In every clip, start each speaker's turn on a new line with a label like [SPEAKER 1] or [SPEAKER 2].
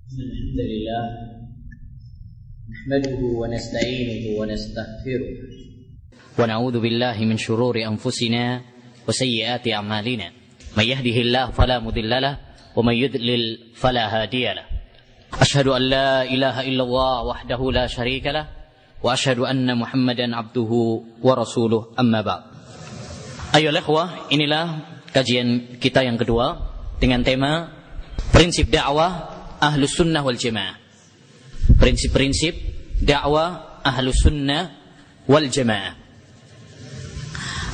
[SPEAKER 1] الحمد لله نحمده ونستعينه ونستغفره ونعوذ بالله من شرور أنفسنا وسيئات أعمالنا من يهده الله فلا مضل له ومن يضلل فلا هادي له أشهد أن لا إله إلا الله وحده لا شريك له وأشهد أن محمدا عبده ورسوله أما بعد. Ayo ikhwah, inilah kajian kita yang kedua dengan tema prinsip dakwah Ahlus Sunnah wal Jamaah. Prinsip-prinsip dakwah Ahlus Sunnah wal Jamaah.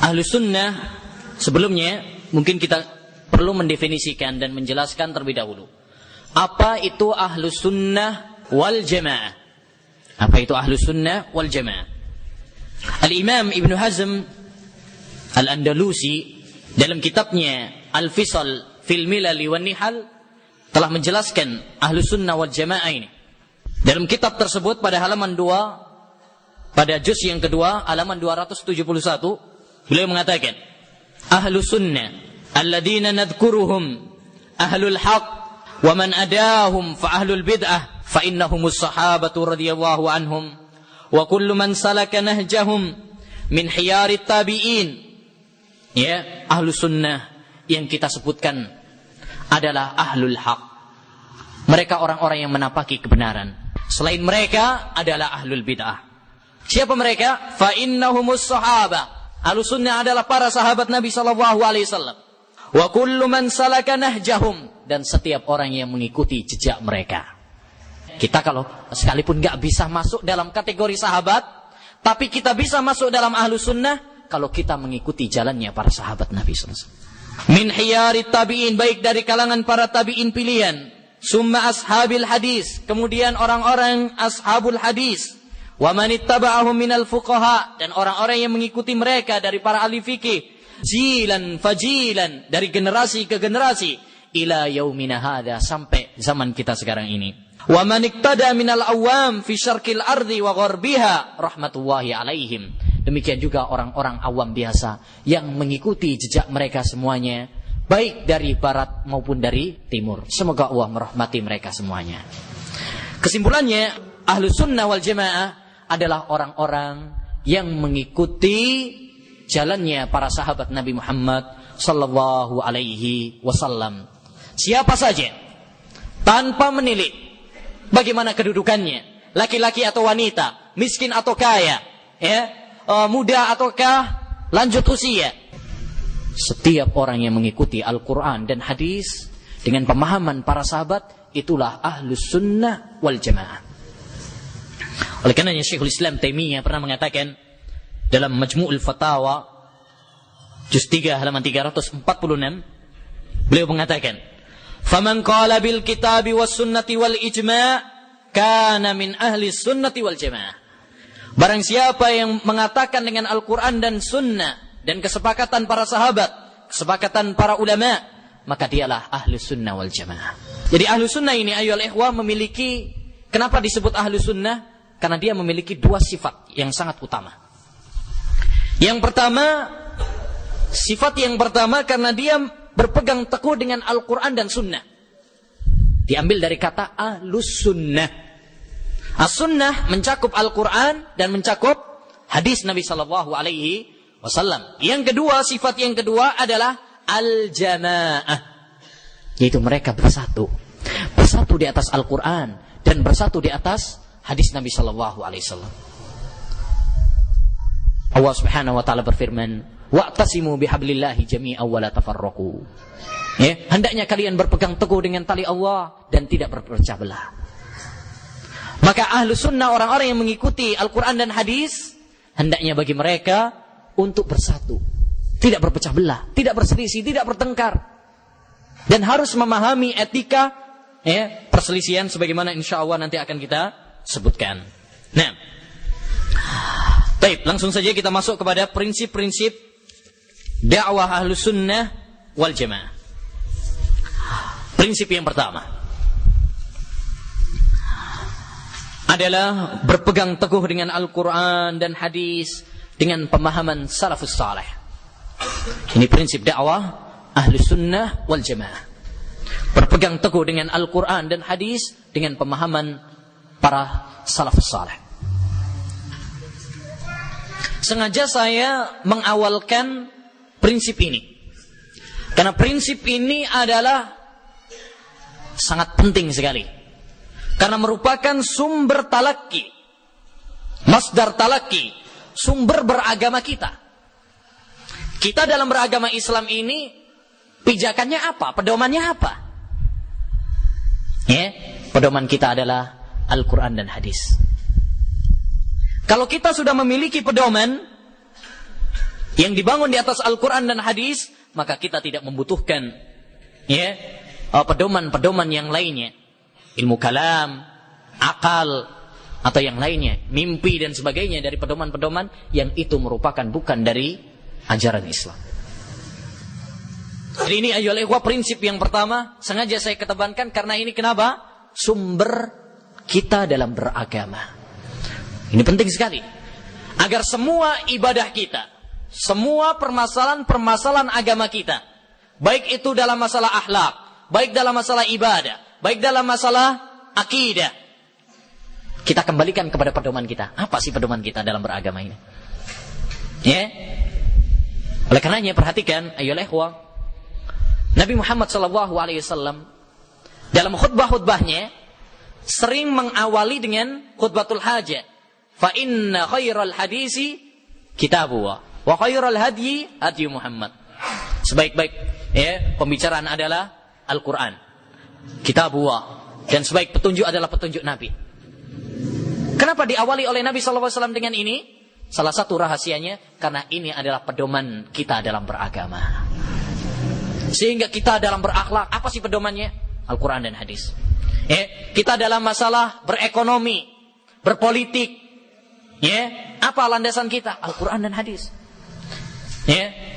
[SPEAKER 1] Ahlus Sunnah, sebelumnya mungkin kita perlu mendefinisikan dan menjelaskan terlebih dahulu. Apa itu Ahlus Sunnah wal Jamaah? Apa itu Ahlus Sunnah wal Jamaah? Al-Imam Ibn Hazm Al-Andalusi dalam kitabnya Al-Fisal fil Milal wan Nihal telah menjelaskan Ahlus Sunnah wal Jamaah ini. Dalam kitab tersebut pada halaman 2, pada juz yang kedua, halaman 271, beliau mengatakan, Ahlus Sunnah alladhina nadhkuruhum ahlul haq wa man adahum fa ahlul bid'ah fa innahumus sahabatu radhiyallahu anhum wa kullu man salaka nahjahum min hiyarit tabi'in. Ya, Ahlus Sunnah yang kita sebutkan adalah ahlul haq. Mereka orang-orang yang menapaki kebenaran. Selain mereka adalah ahlul bid'ah. Siapa mereka? Fa innahumus sahaba. Ahlus Sunnah adalah para sahabat Nabi sallallahu alaihi wasallam. Wa kullu man salaka nahjahum, dan setiap orang yang mengikuti jejak mereka. Kita kalau sekalipun enggak bisa masuk dalam kategori sahabat, tapi kita bisa masuk dalam Ahlus Sunnah kalau kita mengikuti jalannya para sahabat Nabi sallallahu alaihi wasallam. Min hiyarit tabi'in, baik dari kalangan para tabi'in pilihan, summa ashabil hadis, kemudian orang-orang ashabul hadis, wa man ittaba'ahum minal fuqaha, dan orang-orang yang mengikuti mereka dari para ahli fikih, jilan fajilan, dari generasi ke generasi, ila yaumina hadza, sampai zaman kita sekarang ini. Wa man iktada minal awam fi syarqil ardi wa gharbiha rahmatullahi alaihim. Demikian juga orang-orang awam biasa yang mengikuti jejak mereka semuanya, baik dari barat maupun dari timur. Semoga Allah merahmati mereka semuanya. Kesimpulannya, Ahlus Sunnah wal Jamaah adalah orang-orang yang mengikuti jalannya para sahabat Nabi Muhammad sallallahu alaihi wasallam. Siapa saja, tanpa menilik bagaimana kedudukannya, laki-laki atau wanita, miskin atau kaya, ya, muda ataukah lanjut usia. Setiap orang yang mengikuti Al-Quran dan hadis dengan pemahaman para sahabat, itulah Ahlus Sunnah wal Jamaah. Oleh karenanya Syekhul Islam Taimiyah pernah mengatakan dalam Majmu'ul Fatawa juz 3 halaman 346, beliau mengatakan, "Faman qala bil kitabi was sunnati wal ijma' kana min ahli sunnati wal jamaah." Barang siapa yang mengatakan dengan Al-Quran dan Sunnah dan kesepakatan para sahabat, kesepakatan para ulama, maka dialah Ahlus Sunnah wal Jamaah. Jadi Ahlus Sunnah ini, ayyuhal ikhwah, memiliki, kenapa disebut Ahlus Sunnah? Karena dia memiliki dua sifat yang sangat utama. Yang pertama, sifat yang pertama karena dia berpegang teguh dengan Al-Quran dan Sunnah. Diambil dari kata Ahlus Sunnah. As-Sunnah mencakup Al-Quran dan mencakup hadis Nabi sallallahu alaihi wasallam. Yang kedua, sifat yang kedua adalah Al-Jamaah, yaitu mereka bersatu di atas Al-Quran dan bersatu di atas hadis Nabi sallallahu alaihi wasallam. Allah Subhanahu wa taala berfirman, "Wa'tasimu bihablillahi jami'an wa la tafarraqu." Ya, hendaknya kalian berpegang teguh dengan tali Allah dan tidak berpecah belah. Maka Ahlus Sunnah, orang-orang yang mengikuti Al-Quran dan hadis, hendaknya bagi mereka untuk bersatu, tidak berpecah belah, tidak berselisih, tidak bertengkar, dan harus memahami etika, ya, perselisihan sebagaimana insya Allah nanti akan kita sebutkan. Nah, baik, langsung saja kita masuk kepada prinsip-prinsip dakwah Ahlus Sunnah wal Jamaah. Prinsip yang pertama adalah berpegang teguh dengan Al-Quran dan hadis dengan pemahaman salafus salih. Ini prinsip dakwah Ahlus Sunnah wal Jamaah. berpegang teguh dengan Al-Quran dan hadis dengan pemahaman para salafus saleh. Sengaja saya mengawalkan prinsip ini, karena prinsip ini adalah sangat penting sekali, karena merupakan sumber talaki, masdar talaki, sumber beragama kita. Kita dalam beragama Islam ini pijakannya apa? Pedomannya apa? Ya, pedoman kita adalah Al-Quran dan hadis. Kalau kita sudah memiliki pedoman yang dibangun di atas Al-Quran dan hadis, maka kita tidak membutuhkan ya pedoman-pedoman yang lainnya, ilmu kalam, akal, atau yang lainnya, mimpi dan sebagainya dari pedoman-pedoman yang itu merupakan bukan dari ajaran Islam. Jadi ini ayolah ikhwah, prinsip yang pertama sengaja saya ketebankan karena ini kenapa? Sumber kita dalam beragama. Ini penting sekali agar semua ibadah kita, semua permasalahan agama kita, baik itu dalam masalah akhlak, baik dalam masalah ibadah, baik dalam masalah akidah, kita kembalikan kepada pedoman kita. Apa sih pedoman kita dalam beragama ini? Ya. Oleh karenanya perhatikan ayolah ikhwah, Nabi Muhammad SAW dalam khutbah-khutbahnya sering mengawali dengan khutbatul hajah. Fa inna khairal hadisi kitabullah wa khairal hadyi hadyi Muhammad. Sebaik-baik ya pembicaraan adalah Al-Quran, kitabullah, dan sebaik petunjuk adalah petunjuk Nabi. Kenapa diawali oleh Nabi SAW dengan ini? Salah satu rahasianya karena ini adalah pedoman kita dalam beragama. Sehingga kita dalam berakhlak, apa sih pedomannya? Al-Quran dan hadis. Kita dalam masalah berekonomi, berpolitik, apa landasan kita? Al-Quran dan hadis.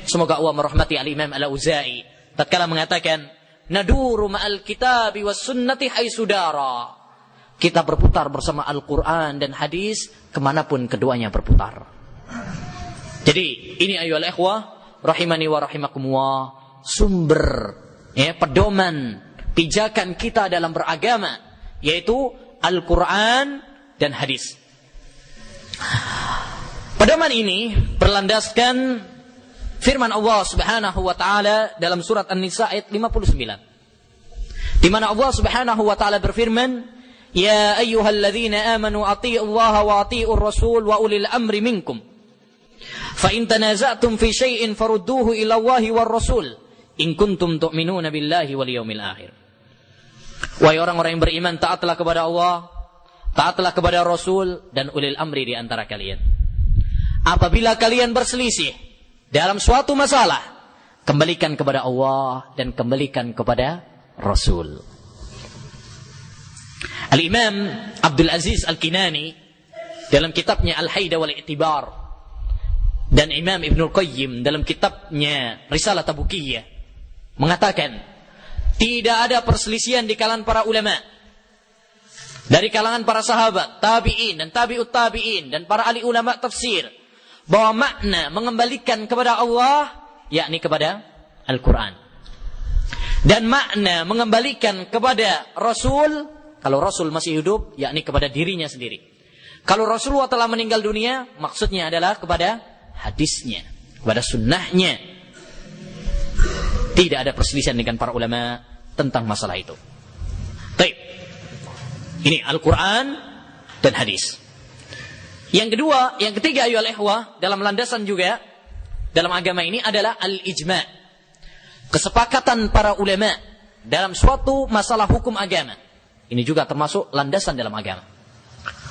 [SPEAKER 1] Semoga Allah merahmati Al-Imam Al-Auza'i tatkala mengatakan, naduru ma'al kitabi was sunnati haitsudara. Kita berputar bersama Al-Quran dan hadis kemanapun keduanya berputar. Jadi ini ayolah ikhwah rahimani wa rahimakumullah, sumber pedoman pijakan kita dalam beragama, yaitu Al-Quran dan hadis. Pedoman ini berlandaskan firman Allah Subhanahu wa taala dalam surat An-Nisa ayat 59, di mana Allah Subhanahu wa taala berfirman, ya ayyuhalladzina amanu athi'ullaha wa athi'ur rasul wa ulil amri minkum fa in tanaza'tum fi syai'in farudduhu ila Allahi war rasul in kuntum tu'minuna billahi wal yawmil akhir. Wahai orang-orang yang beriman, taatlah kepada Allah, taatlah kepada Rasul dan ulil amri di antara kalian. Apabila kalian berselisih dalam suatu masalah, kembalikan kepada Allah dan kembalikan kepada Rasul. Al-Imam Abdul Aziz Al-Kinani dalam kitabnya Al-Haida wal-I'tibar, dan Imam Ibnul Qayyim dalam kitabnya Risalah Tabukiyah mengatakan, tidak ada perselisihan di kalangan para ulama, dari kalangan para sahabat, tabi'in dan tabi'ut tabi'in dan para ahli ulama tafsir, bahwa makna mengembalikan kepada Allah yakni kepada Al-Quran, dan makna mengembalikan kepada Rasul, kalau Rasul masih hidup, yakni kepada dirinya sendiri. Kalau Rasulullah telah meninggal dunia, maksudnya adalah kepada hadisnya, kepada sunnahnya. Tidak ada perselisihan dengan para ulama tentang masalah itu. Baik. Ini Al-Quran dan hadis. Yang kedua, yang ketiga ayolah ikhwah, dalam landasan juga dalam agama ini adalah al-ijma'. Kesepakatan para ulama dalam suatu masalah hukum agama. Ini juga termasuk landasan dalam agama.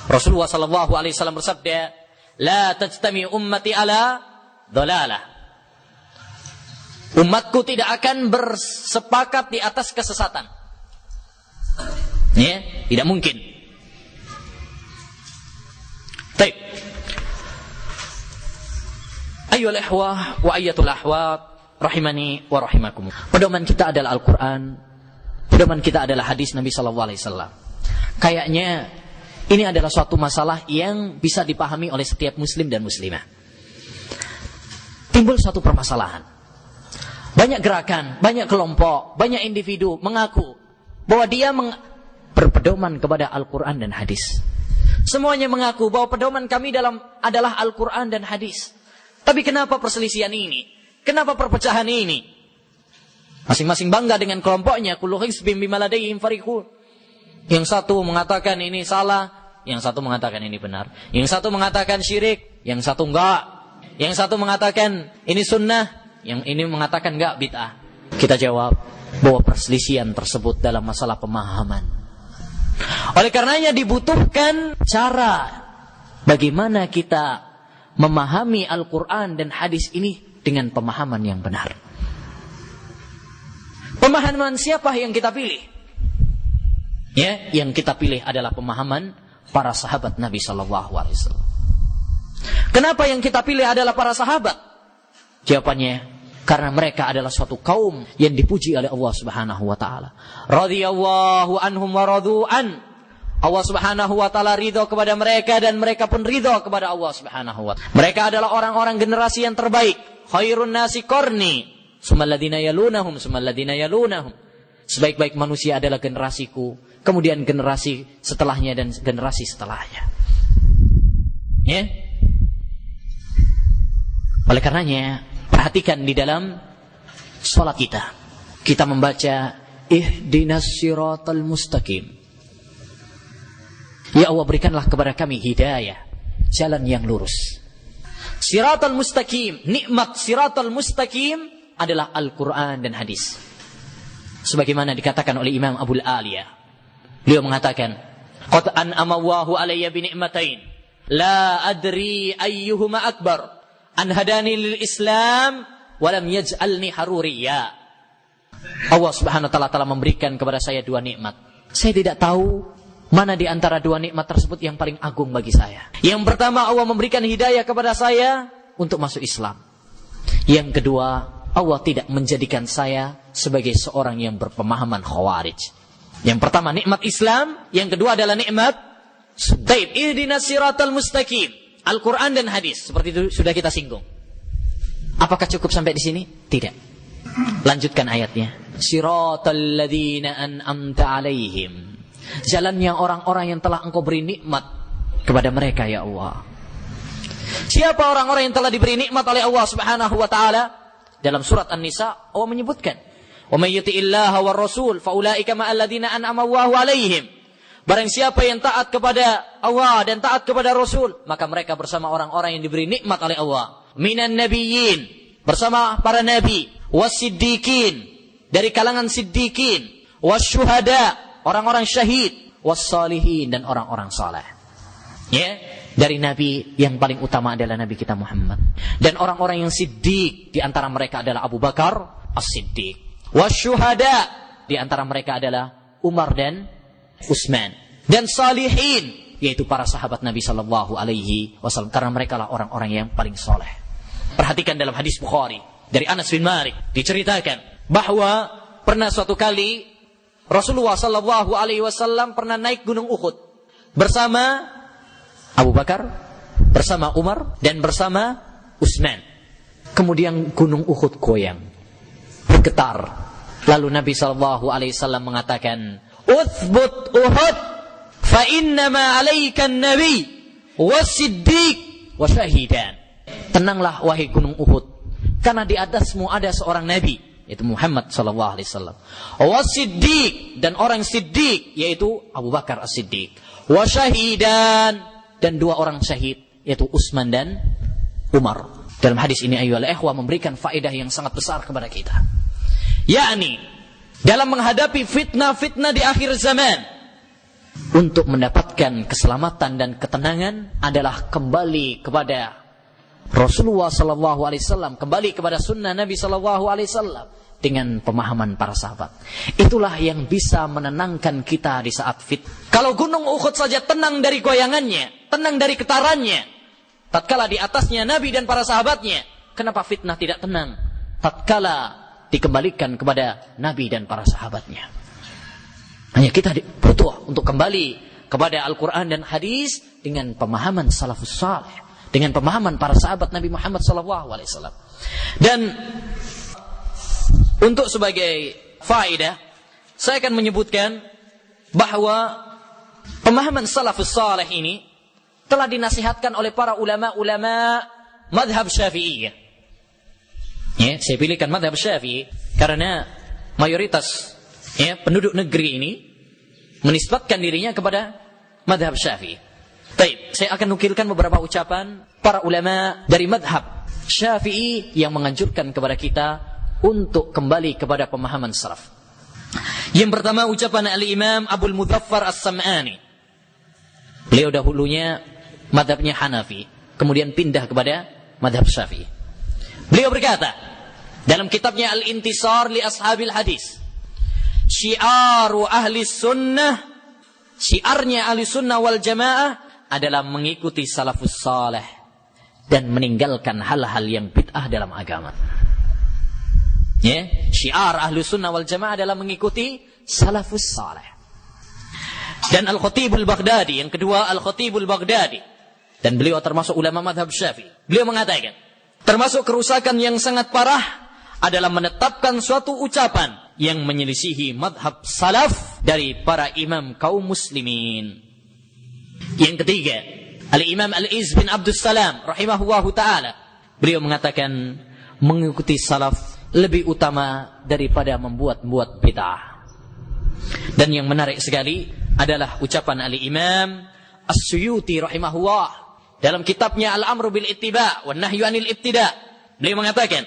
[SPEAKER 1] Rasulullah SAW bersabda, la tajtami ummati ala dhalalah. Umatku tidak akan bersepakat di atas kesesatan. Tidak mungkin. Baik. Ayyuhal ikhwah wa ayyatul ahwat rahimani wa rahimakum. Pedoman kita adalah Al-Quran, pedoman kita adalah hadis Nabi SAW. Kayaknya ini adalah suatu masalah yang bisa dipahami oleh setiap muslim dan muslimah. Timbul suatu permasalahan. Banyak gerakan, banyak kelompok, banyak individu mengaku bahwa dia berpedoman kepada Al-Quran dan hadis. Semuanya mengaku bahwa pedoman kami adalah Al-Quran dan hadis. Tapi kenapa perselisihan ini? Kenapa perpecahan ini? Masing-masing bangga dengan kelompoknya. Kullu hizbin bima ladaihim farihun. Yang satu mengatakan ini salah, yang satu mengatakan ini benar. Yang satu mengatakan syirik, yang satu enggak. Yang satu mengatakan ini sunnah, yang ini mengatakan enggak, bid'ah. Kita jawab bahwa perselisihan tersebut dalam masalah pemahaman. Oleh karenanya dibutuhkan cara bagaimana kita memahami Al-Quran dan hadis ini dengan pemahaman yang benar. Pemahaman siapa yang kita pilih? Ya, yang kita pilih adalah pemahaman para sahabat Nabi SAW. Kenapa yang kita pilih adalah para sahabat? Jawabannya, karena mereka adalah suatu kaum yang dipuji oleh Allah Subhanahu wa taala. Radhiyallahu anhum wa radu'an. Allah Subhanahu wa taala ridha kepada mereka dan mereka pun ridha kepada Allah Subhanahu wa taala. Mereka adalah orang-orang generasi yang terbaik. Khairun nasi qarni, tsummal ladzina yalunahum, tsummal ladzina yalunahum. Sebaik-baik manusia adalah generasiku, kemudian generasi setelahnya dan generasi setelahnya. Ya. Oleh karenanya, perhatikan di dalam sholat kita. Kita membaca ihdinas siratal mustaqim. Ya Allah, berikanlah kepada kami hidayah, jalan yang lurus. Siratal mustaqim, nikmat siratal mustaqim adalah Al-Quran dan hadis. Sebagaimana dikatakan oleh Imam Abul Aliyah. Beliau mengatakan, qad an'ama Allahu alayya bi ni'matain la adri ayyuhuma akbar. An hadani lil Islam walam yaj'alni haruriyya. Allah Subhanahu wa taala telah memberikan kepada saya dua nikmat. Saya tidak tahu mana di antara dua nikmat tersebut yang paling agung bagi saya. Yang pertama, Allah memberikan hidayah kepada saya untuk masuk Islam. Yang kedua, Allah tidak menjadikan saya sebagai seorang yang berpemahaman khawarij. Yang pertama nikmat Islam, yang kedua adalah nikmat Taib. Ihdinas siratal mustaqim, Al-Quran dan hadis. Seperti itu sudah kita singgung. Apakah cukup sampai di sini? Tidak. Lanjutkan ayatnya. Siratal ladzina an'amta alaihim. Jalannya orang-orang yang telah engkau beri nikmat kepada mereka, ya Allah. Siapa orang-orang yang telah diberi nikmat oleh Allah Subhanahu wa taala? Dalam surat An-Nisa Allah menyebutkan, "Wa may yuti'illaha war rasul fa ulaika ma'al ladzina an'ama Allahu alaihim." Barang siapa yang taat kepada Allah dan taat kepada Rasul, maka mereka bersama orang-orang yang diberi nikmat oleh Allah. Minan nabiyyin, bersama para nabi, wasiddiqin, dari kalangan siddiqin, wasyuhada, orang-orang syahid, wassalihin, dan orang-orang saleh. Ya, dari nabi yang paling utama adalah nabi kita Muhammad. Dan orang-orang yang siddiq di antara mereka adalah Abu Bakar As-Siddiq. Wasyuhada, di antara mereka adalah Umar dan Utsman, dan salihin, yaitu para sahabat Nabi sallallahu alaihi wasallam, karena mereka lah orang-orang yang paling soleh. Perhatikan dalam hadis Bukhari dari Anas bin Malik diceritakan bahwa pernah suatu kali Rasulullah sallallahu alaihi wasallam pernah naik gunung Uhud bersama Abu Bakar, bersama Umar, dan bersama Utsman. Kemudian gunung Uhud goyang, bergetar. Lalu Nabi sallallahu alaihi wasallam mengatakan, "Uthbut Uhud, fa innama 'alaikan nabi wasiddiq wa syahidan." Tenanglah wahai gunung Uhud, karena di atasmu ada seorang nabi, yaitu Muhammad sallallahu alaihi wasallam. Wasiddiq, dan orang siddiq, yaitu Abu Bakar As-Siddiq. Wa syahidan, dan dua orang syahid, yaitu Utsman dan Umar. Dalam hadis ini ayyuhal ikhwah memberikan faedah yang sangat besar kepada kita. Yakni dalam menghadapi fitnah-fitnah di akhir zaman, untuk mendapatkan keselamatan dan ketenangan adalah kembali kepada Rasulullah sallallahu alaihi wasallam, kembali kepada sunnah Nabi sallallahu alaihi wasallam dengan pemahaman para sahabat. Itulah yang bisa menenangkan kita di saat fitnah. Kalau gunung Uhud saja tenang dari goyangannya, tenang dari getarannya, tatkala di atasnya Nabi dan para sahabatnya, kenapa fitnah tidak tenang tatkala dikembalikan kepada Nabi dan para sahabatnya? Hanya kita butuh untuk kembali kepada Al-Quran dan hadis dengan pemahaman salafus salih, dengan pemahaman para sahabat Nabi Muhammad SAW. Dan untuk sebagai faedah, saya akan menyebutkan bahwa pemahaman salafus salih ini telah dinasihatkan oleh para ulama-ulama madhab Syafi'iyah. Ya, saya pilihkan madhab Syafi'i karena mayoritas penduduk negeri ini menisbatkan dirinya kepada madhab Syafi'i. Baik, saya akan nukilkan beberapa ucapan para ulama dari madhab Syafi'i yang menganjurkan kepada kita untuk kembali kepada pemahaman salaf. Yang pertama ucapan Al-Imam Abul Mudzaffar As-Sam'ani. Beliau dahulunya madhabnya Hanafi, kemudian pindah kepada madhab Syafi'i. Beliau berkata dalam kitabnya Al-Intisar li Ashabil Hadis, syiaru ahli sunnah, syiarnya ahli sunnah wal jamaah adalah mengikuti salafus salih dan meninggalkan hal-hal yang bid'ah dalam agama. Ya, syiar ahli sunnah wal jamaah adalah mengikuti salafus salih. Dan Al-Khatibul Baghdadi, yang kedua Al-Khatibul Baghdadi, dan beliau termasuk ulama madhab Syafi'i. Beliau mengatakan, termasuk kerusakan yang sangat parah adalah menetapkan suatu ucapan yang menyelisihi madhab salaf dari para imam kaum muslimin. Yang ketiga, Al-Imam Al-Izz bin Abdus Salam rahimahullahu ta'ala, beliau mengatakan mengikuti salaf lebih utama daripada membuat-buat bid'ah. Dan yang menarik sekali adalah ucapan Al-Imam As-Suyuti rahimahullah dalam kitabnya Al-Amru bil Ittiba' wan Nahyu 'anil Ibtida'. Beliau mengatakan,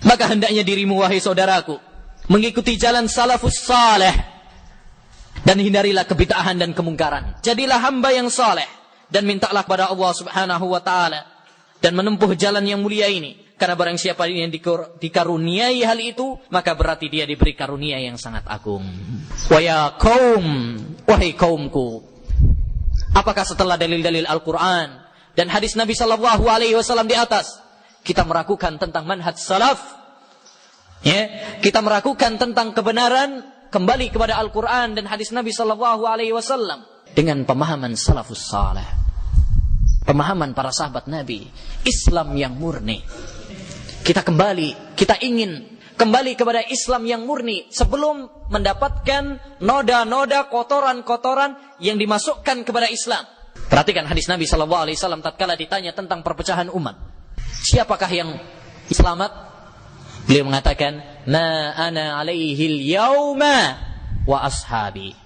[SPEAKER 1] maka hendaknya dirimu wahai saudaraku mengikuti jalan salafus salih dan hindarilah kebid'ahan dan kemungkaran. Jadilah hamba yang saleh dan mintalah kepada Allah Subhanahu wa taala dan menempuh jalan yang mulia ini. Karena barang siapa yang dikaruniai hal itu, maka berarti dia diberi karunia yang sangat agung. Wa ya qaum, wahai kaumku, apakah setelah dalil-dalil Al-Qur'an dan hadis Nabi sallallahu alaihi wasallam di atas kita meragukan tentang manhaj salaf? Ya, kita meragukan tentang kebenaran kembali kepada Al-Quran dan hadis Nabi sallallahu alaihi wasallam dengan pemahaman salafus salih, pemahaman para sahabat Nabi, Islam yang murni. Kita ingin kembali kepada Islam yang murni sebelum mendapatkan noda-noda kotoran-kotoran yang dimasukkan kepada Islam. Perhatikan hadis Nabi sallallahu alaihi wasallam tatkala ditanya tentang perpecahan umat, siapakah yang selamat? Beliau mengatakan, ma ana alaihil yauma wa ashabi.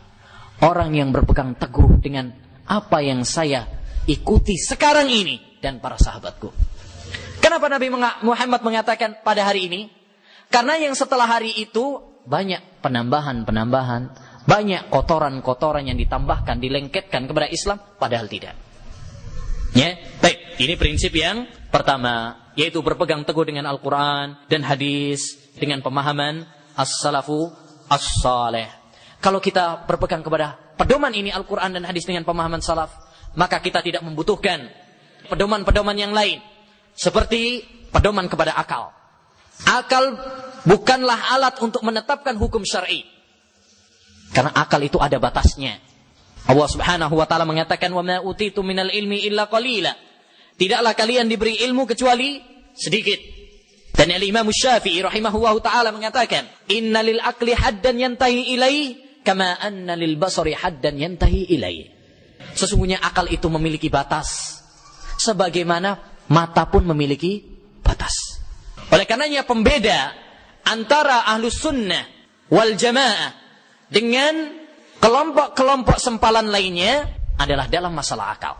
[SPEAKER 1] Orang yang berpegang teguh dengan apa yang saya ikuti sekarang ini dan para sahabatku. Kenapa Nabi Muhammad mengatakan pada hari ini? Karena yang setelah hari itu banyak penambahan-penambahan, banyak kotoran-kotoran yang ditambahkan, dilengketkan kepada Islam, padahal tidak. Ya, baik, ini prinsip yang pertama, yaitu berpegang teguh dengan Al-Quran dan hadis dengan pemahaman as-salafu as-salih. Kalau kita berpegang kepada pedoman ini Al-Quran dan hadis dengan pemahaman salaf, maka kita tidak membutuhkan pedoman-pedoman yang lain, seperti pedoman kepada akal. Akal bukanlah alat untuk menetapkan hukum syar'i, karena akal itu ada batasnya. Allah Subhanahu wa taala mengatakan, wa ma utitu minal ilmi illa qalila. Tidaklah kalian diberi ilmu kecuali sedikit. Dan Al-Imam Syafi'i rahimahullahu ta'ala mengatakan, inna lil aqli haddan yantahi ilai, kama anna lil basari haddan yantahi ilai. Sesungguhnya akal itu memiliki batas, sebagaimana mata pun memiliki batas. Oleh karenanya pembeda antara ahlus sunnah wal jamaah dengan kelompok-kelompok sempalan lainnya adalah dalam masalah akal.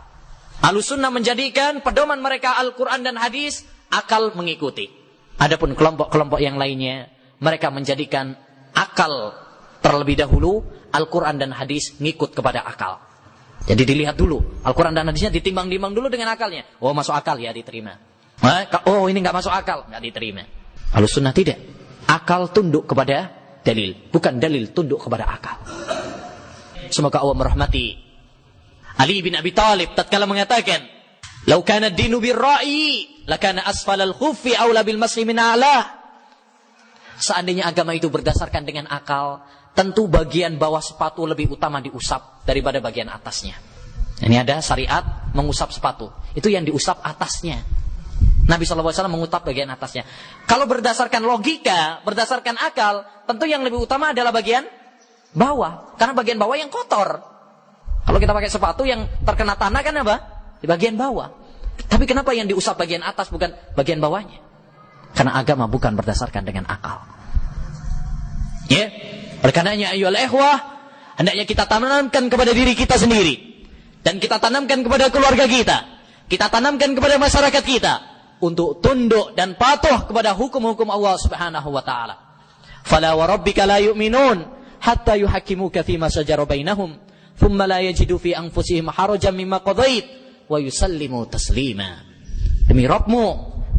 [SPEAKER 1] Ahlus sunnah menjadikan pedoman mereka Al-Quran dan hadis, akal mengikuti. Adapun kelompok-kelompok yang lainnya, mereka menjadikan akal terlebih dahulu, Al-Quran dan hadis ngikut kepada akal. Jadi dilihat dulu, Al-Quran dan hadisnya ditimbang-timbang dulu dengan akalnya. Oh, masuk akal ya, diterima. Oh, ini nggak masuk akal, nggak diterima. Ahlus sunnah tidak. Akal tunduk kepada dalil, bukan dalil tunduk kepada akal. Semoga Allah merahmati Ali bin Abi Thalib tatkala mengatakan, "Lau kana ad-dinu bir-ra'yi, lakana asfalal khuffi aula bil mas'i min a'la." Seandainya agama itu berdasarkan dengan akal, tentu bagian bawah sepatu lebih utama diusap daripada bagian atasnya. Ini ada syariat mengusap sepatu, itu yang diusap atasnya. Nabi SAW mengusap bagian atasnya. Kalau berdasarkan logika, berdasarkan akal, tentu yang lebih utama adalah bagian bawah, karena bagian bawah yang kotor. Kalau kita pakai sepatu yang terkena tanah kan apa? Di bagian bawah. Tapi kenapa yang diusap bagian atas bukan bagian bawahnya? Karena agama bukan berdasarkan dengan akal. Ya, oleh karenanya ayyuhal ikhwah, hendaknya kita tanamkan kepada diri kita sendiri, dan kita tanamkan kepada keluarga kita tanamkan kepada masyarakat kita untuk tunduk dan patuh kepada hukum-hukum Allah Subhanahu wa taala. Fala wa rabbika la yu'minun hatta yuhakkimuka fima shajara bainahum thumma la yajidu fi anfusihim harajan mimma qadait wa yusallimu taslima. Demi Rabbmu,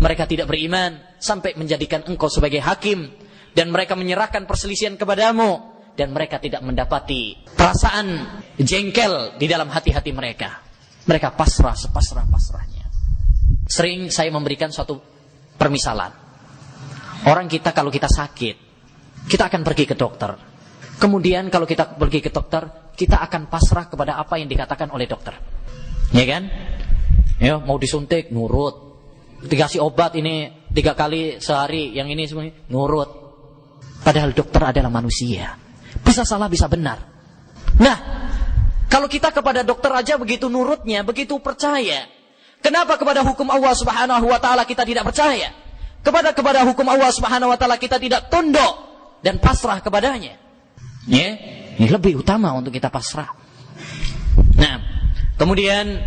[SPEAKER 1] mereka tidak beriman sampai menjadikan engkau sebagai hakim, dan mereka menyerahkan perselisihan kepadamu, dan mereka tidak mendapati perasaan jengkel di dalam hati-hati mereka. Mereka pasrah sepasrah-pasrahnya. Sering saya memberikan suatu permisalan. Orang kita kalau kita sakit, kita akan pergi ke dokter. Kemudian kalau kita pergi ke dokter, kita akan pasrah kepada apa yang dikatakan oleh dokter. Ya kan? Ya, mau disuntik, nurut. Dikasih obat ini 3 kali sehari, yang ini semuanya nurut. Padahal dokter adalah manusia, bisa salah, bisa benar. Nah, kalau kita kepada dokter aja begitu nurutnya, begitu percaya, kenapa kepada hukum Allah Subhanahu wa taala kita tidak percaya? Kepada hukum Allah Subhanahu wa taala kita tidak tunduk dan pasrah kepadanya. Ya, ini lebih utama untuk kita pasrah. Nah, kemudian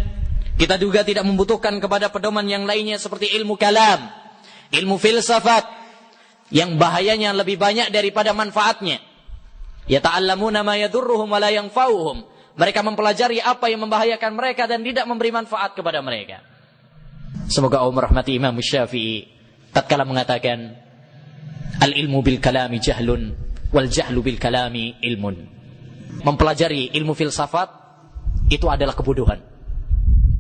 [SPEAKER 1] kita juga tidak membutuhkan kepada pedoman yang lainnya seperti ilmu kalam, ilmu filsafat, yang bahayanya lebih banyak daripada manfaatnya. Yata'allamuna ma yadurruhum wa la yanfa'uhum. Mereka mempelajari apa yang membahayakan mereka dan tidak memberi manfaat kepada mereka. Semoga Allah merahmati Imam Syafi'i tatkala mengatakan, al-ilmu bil kalami jahlun wal jahlu bil kalami ilmun. Mempelajari ilmu filsafat itu adalah kebodohan.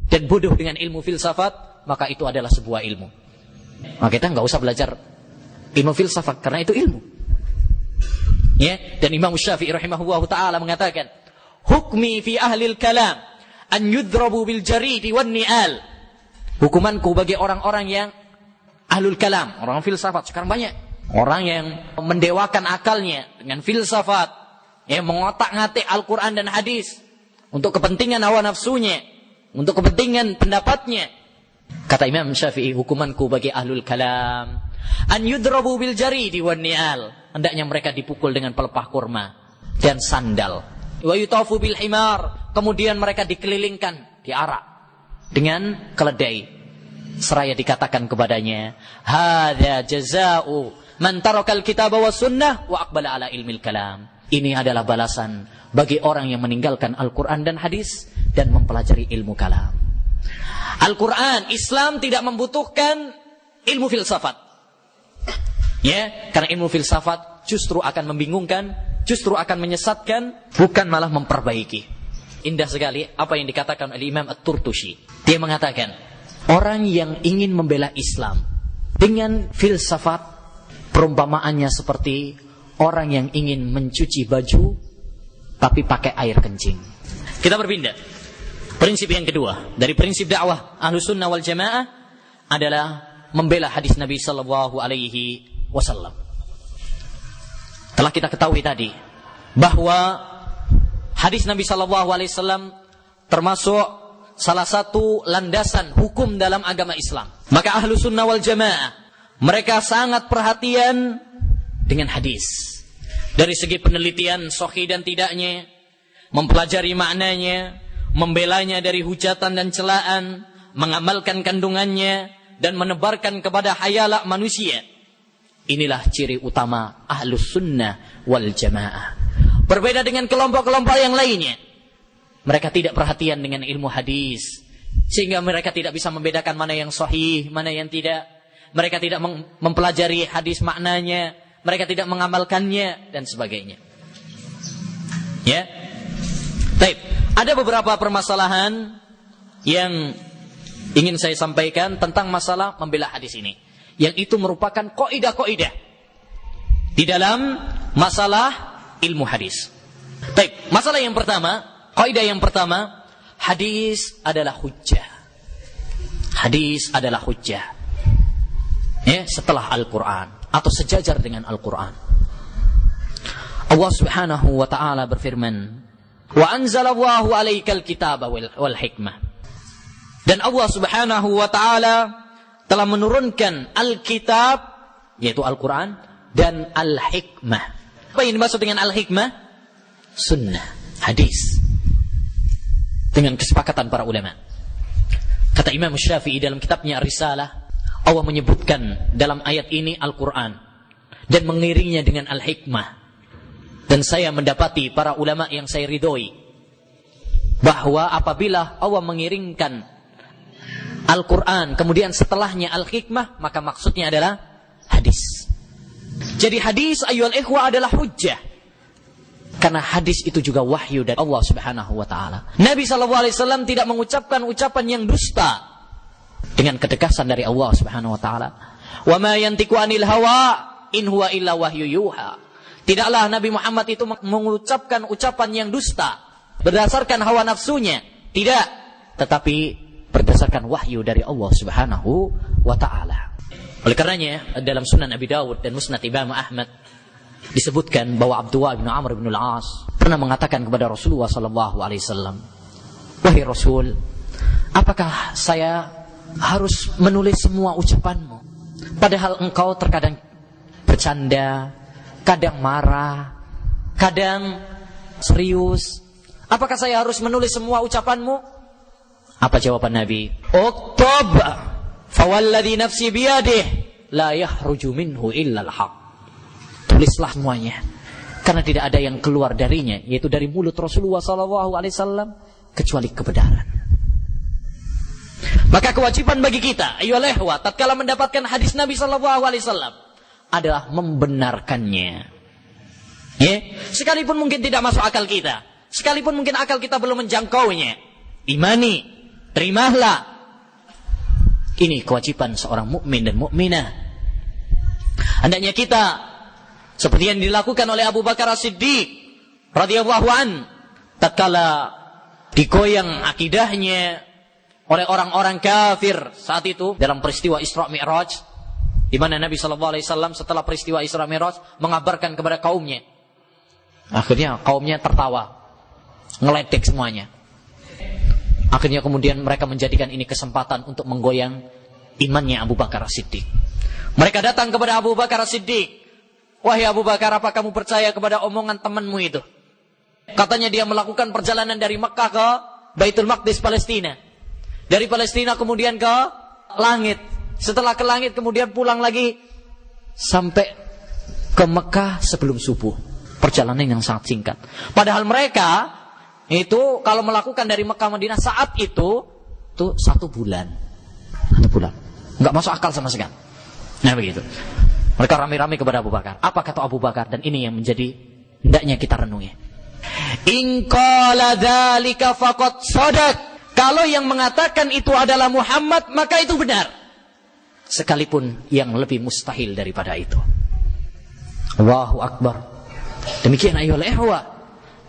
[SPEAKER 1] Dan bodoh dengan ilmu filsafat, maka itu adalah sebuah ilmu. Maka kita enggak usah belajar ilmu filsafat karena itu ilmu. Ya, dan Imam Syafi'i rahimahullahu taala mengatakan, hukmi fi ahlil kalam an yudrabu bil jaridi wan ni'al. Hukumanku bagi orang-orang yang ahlul kalam, orang filsafat. Sekarang banyak orang yang mendewakan akalnya dengan filsafat, yang mengotak-ngatik Al-Quran dan hadis untuk kepentingan hawa nafsunya, untuk kepentingan pendapatnya. Kata Imam Syafi'i, hukumanku bagi ahlul kalam an yudrabu bil jaridi wan ni'al. Hendaknya mereka dipukul dengan pelepah kurma dan sandal. Wa yutafu bil himar. Kemudian mereka dikelilingkan, diarak dengan keledai. Seraya dikatakan kepadanya, hadza jazaa'u man tarakal kitaba was sunnah wa aqbala ala ilmil kalam. Ini adalah balasan bagi orang yang meninggalkan Al-Quran dan hadis dan mempelajari ilmu kalam. Al-Quran, Islam tidak membutuhkan ilmu filsafat. Ya, karena ilmu filsafat justru akan membingungkan, justru akan menyesatkan, bukan malah memperbaiki. Indah sekali apa yang dikatakan oleh Imam At-Turtusi. Dia mengatakan, orang yang ingin membela Islam dengan filsafat, perumpamaannya seperti orang yang ingin mencuci baju tapi pakai air kencing. Kita berpindah. Prinsip yang kedua dari prinsip dakwah Ahlussunnah wal Jamaah adalah membela hadis Nabi sallallahu alaihi wasallam. Telah kita ketahui tadi bahwa hadis Nabi sallallahu alaihi wasallam termasuk salah satu landasan hukum dalam agama Islam. Maka Ahlussunnah wal Jamaah mereka sangat perhatian dengan hadis. Dari segi penelitian sahih dan tidaknya, mempelajari maknanya, membelanya dari hujatan dan celaan, mengamalkan kandungannya, dan menebarkan kepada hayalak manusia. Inilah ciri utama Ahlussunnah wal Jamaah. Berbeda dengan kelompok-kelompok yang lainnya. Mereka tidak perhatian dengan ilmu hadis, sehingga mereka tidak bisa membedakan mana yang sahih, mana yang tidak. Mereka tidak mempelajari hadis maknanya, mereka tidak mengamalkannya, dan sebagainya. Ya. Baik, ada beberapa permasalahan yang ingin saya sampaikan tentang masalah membela hadis ini, yang itu merupakan kaidah-kaidah di dalam masalah ilmu hadis. Baik, masalah yang pertama, kaidah yang pertama, hadis adalah hujjah. Hadis adalah hujjah. Ya, setelah Al-Quran atau sejajar dengan Al-Quran. Allah Subhanahu wa ta'ala berfirman, wa anzalallahu 'alaikal kitaba wal hikmah. Dan Allah Subhanahu wa ta'ala telah menurunkan Alkitab, yaitu Al-Quran, dan Al-Hikmah. Apa yang dimaksud dengan Al-Hikmah? Sunnah, hadis. Dengan kesepakatan para ulama. Kata Imam Syafi'i dalam kitabnya Risalah, Allah menyebutkan dalam ayat ini Al-Quran dan mengiringnya dengan Al-Hikmah. Dan saya mendapati para ulama yang saya ridhoi bahwa apabila Allah mengiringkan Al-Quran kemudian setelahnya Al-Hikmah, maka maksudnya adalah hadis. Jadi hadis ayyuhal ikhwah adalah hujjah, karena hadis itu juga wahyu dari Allah Subhanahu wa ta'ala. Nabi SAW tidak mengucapkan ucapan yang dusta, dengan ketegasan dari Allah Subhanahu wa ta'ala. Wa ma yantiqu anil hawa in huwa illa wahyu yuha. Tidaklah Nabi Muhammad itu mengucapkan ucapan yang dusta berdasarkan hawa nafsunya, tidak, tetapi berdasarkan wahyu dari Allah Subhanahu wa ta'ala. Oleh karenanya dalam Sunan Abi Dawud dan Musnad Imam Ahmad disebutkan bahwa Abdullah bin Amr bin Al-As pernah mengatakan kepada Rasulullah sallallahu alaihi wasallam, "Wahai Rasul, apakah saya harus menulis semua ucapanmu? Padahal engkau terkadang bercanda, kadang marah, kadang serius. Apakah saya harus menulis semua ucapanmu?" Apa jawaban Nabi? "Uktub, fawalladhi nafsi biyadih, la yahruju minhu illa al-haq." Tulislah semuanya, karena tidak ada yang keluar darinya, yaitu dari mulut Rasulullah SAW, kecuali kebenaran. Maka kewajiban bagi kita, ayyuhal ikhwah, tatkala mendapatkan hadis Nabi SAW, adalah membenarkannya. Ya, sekalipun mungkin tidak masuk akal kita, sekalipun mungkin akal kita belum menjangkaunya, imani, terimalah. Ini kewajiban seorang mukmin dan mukminah. Hendaknya kita seperti yang dilakukan oleh Abu Bakar As-Siddiq radhiyallahu an, tatkala digoyang akidahnya oleh orang-orang kafir saat itu dalam peristiwa Isra Mi'raj, di mana Nabi SAW setelah peristiwa Isra Mi'raj mengabarkan kepada kaumnya. Akhirnya kaumnya tertawa, ngeledek semuanya. Akhirnya kemudian mereka menjadikan ini kesempatan untuk menggoyang imannya Abu Bakar As-Siddiq. Mereka datang kepada Abu Bakar As-Siddiq, "Wahai Abu Bakar, apa kamu percaya kepada omongan temanmu itu? Katanya dia melakukan perjalanan dari Mekah ke Baitul Maqdis, Palestina. Dari Palestina kemudian ke langit. Setelah ke langit kemudian pulang lagi sampai ke Mekah sebelum subuh. Perjalanan yang sangat singkat. Padahal mereka itu kalau melakukan dari Mekah Madinah saat itu 1 bulan. 1 bulan. Enggak masuk akal sama sekali. Nah begitu. Mereka rame-rame kepada Abu Bakar. Apa kata Abu Bakar? Dan ini yang menjadi hendaknya kita renungi. In qala dzalika faqad shadaq. Kalau yang mengatakan itu adalah Muhammad, maka itu benar. Sekalipun yang lebih mustahil daripada itu. Allahu Akbar. Demikian ayyuhal ikhwah,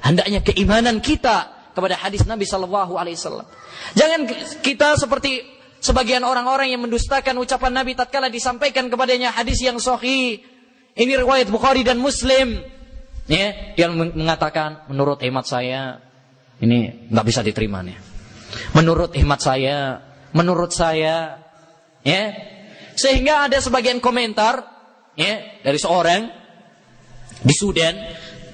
[SPEAKER 1] hendaknya keimanan kita kepada hadis Nabi SAW. Jangan kita seperti sebagian orang-orang yang mendustakan ucapan Nabi tatkala disampaikan kepadanya hadis yang sahih. Ini riwayat Bukhari dan Muslim. Ya, dia mengatakan menurut hemat saya ini nggak bisa diterima nih. Menurut hemat saya, ya. Sehingga ada sebagian komentar ya dari seorang di Sudan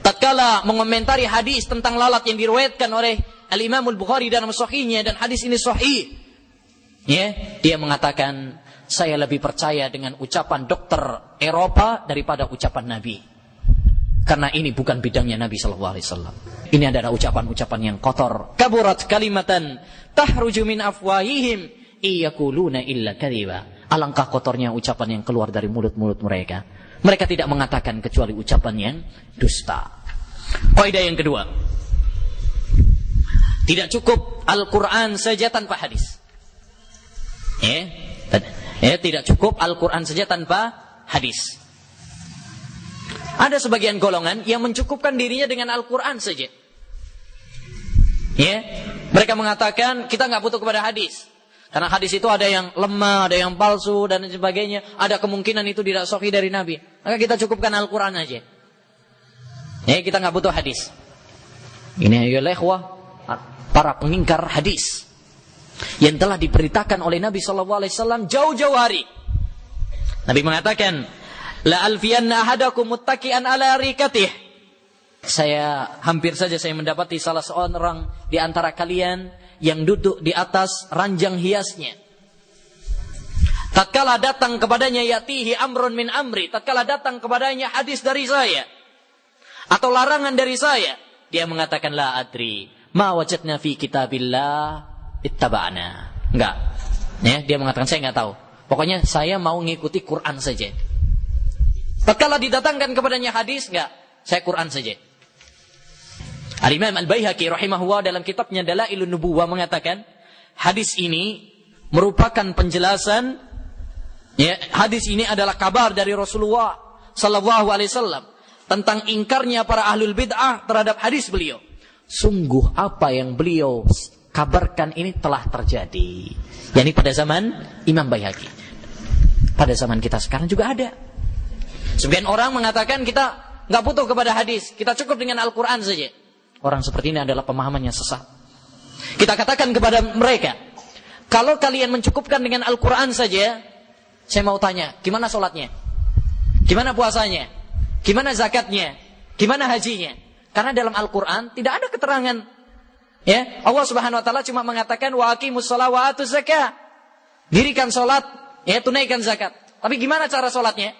[SPEAKER 1] tatkala mengomentari hadis tentang lalat yang diriwayatkan oleh Al-Imam Al-Bukhari dalam sahihnya dan hadis ini sahih. Ya, dia mengatakan saya lebih percaya dengan ucapan dokter Eropa daripada ucapan Nabi. Karena ini bukan bidangnya Nabi SAW. Ini adalah ucapan-ucapan yang kotor. Kaburat kalimatan tahruju min afwahihim iyaquluna illa kadhiba. Alangkah kotornya ucapan yang keluar dari mulut-mulut mereka. Mereka tidak mengatakan kecuali ucapan yang dusta. Kaidah yang kedua. Tidak cukup Al-Quran saja tanpa hadis. Tidak cukup Al-Quran saja tanpa hadis. Ada sebagian golongan yang mencukupkan dirinya dengan Al-Quran saja. Mereka mengatakan kita nggak butuh kepada hadis. Karena hadis itu ada yang lemah, ada yang palsu dan sebagainya. Ada kemungkinan itu tidak sahih dari Nabi. Maka kita cukupkan Al-Quran aja. Ya, kita nggak butuh hadis. Ini adalah ikhwah, para pengingkar hadis yang telah diberitakan oleh Nabi SAW jauh-jauh hari. Nabi mengatakan, la alfiyanna ahadakum muttaki'an ala rikatih. Saya hampir saja saya mendapati salah seorang di antara kalian yang duduk di atas ranjang hiasnya. Tatkala datang kepadanya yatihi amrun min amri, tatkala datang kepadanya hadis dari saya atau larangan dari saya, dia mengatakan la adri, ma wajadna fi kitabillah ittaba'na. Enggak. Ya, dia mengatakan saya enggak tahu. Pokoknya saya mau ngikuti Quran saja. Tatkala didatangkan kepadanya hadis, enggak, saya Quran saja. Al-Imam Al-Baihaqi rahimahullah dalam kitabnya Dalailun Nubuwah mengatakan, hadis ini merupakan penjelasan, ya, hadis ini adalah kabar dari Rasulullah sallallahu alaihi wasallam tentang ingkarnya para ahlul bid'ah terhadap hadis beliau. Sungguh apa yang beliau kabarkan ini telah terjadi. Yani pada zaman Imam Baihaqi. Pada zaman kita sekarang juga ada. Sebagian orang mengatakan kita nggak butuh kepada hadis, kita cukup dengan Al-Quran saja. Orang seperti ini adalah pemahaman yang sesat. Kita katakan kepada mereka, kalau kalian mencukupkan dengan Al-Quran saja, saya mau tanya, gimana sholatnya? Gimana puasanya? Gimana zakatnya? Gimana hajinya? Karena dalam Al-Quran tidak ada keterangan. Ya, Allah Subhanahu Wa Taala cuma mengatakan wa aqimus shalah wa atuz zakah. Dirikan sholat, ya, tunaikan zakat. Tapi gimana cara sholatnya?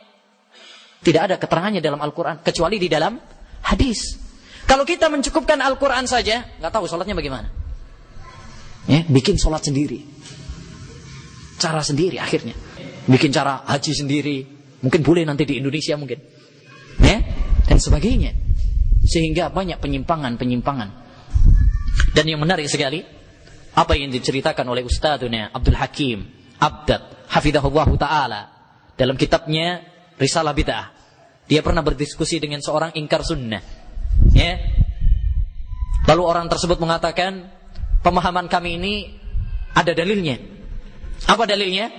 [SPEAKER 1] Tidak ada keterangannya dalam Al-Quran, kecuali di dalam hadis. Kalau kita mencukupkan Al-Quran saja, nggak tahu sholatnya bagaimana. Ya, bikin sholat sendiri, cara sendiri akhirnya. Bikin cara haji sendiri, mungkin boleh nanti di Indonesia mungkin, ya, dan sebagainya. Sehingga banyak penyimpangan. Dan yang menarik sekali, apa yang diceritakan oleh Ustadzuna Abdul Hakim Abdad hafidhahullah ta'ala dalam kitabnya Risalah Bid'ah. Dia pernah berdiskusi dengan seorang ingkar sunnah, ya. Lalu orang tersebut mengatakan, pemahaman kami ini ada dalilnya. Apa dalilnya?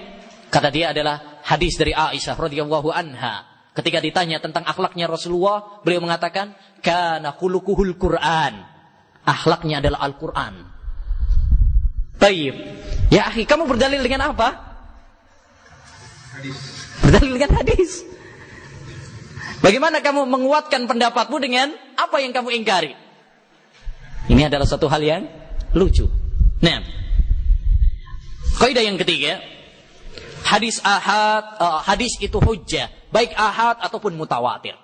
[SPEAKER 1] Kata dia adalah hadis dari Aisyah radhiyallahu anha. Ketika ditanya tentang akhlaknya Rasulullah, beliau mengatakan, kana khuluquhul Qur'an. Akhlaknya adalah Al-Quran. Baik. Ya akhi, kamu berdalil dengan apa? Hadis. Berdalil dengan hadis. Bagaimana kamu menguatkan pendapatmu dengan apa yang kamu ingkari? Ini adalah satu hal yang lucu. Nah, kaidah yang ketiga, hadis ahad, hadis itu hujjah, baik ahad ataupun mutawatir.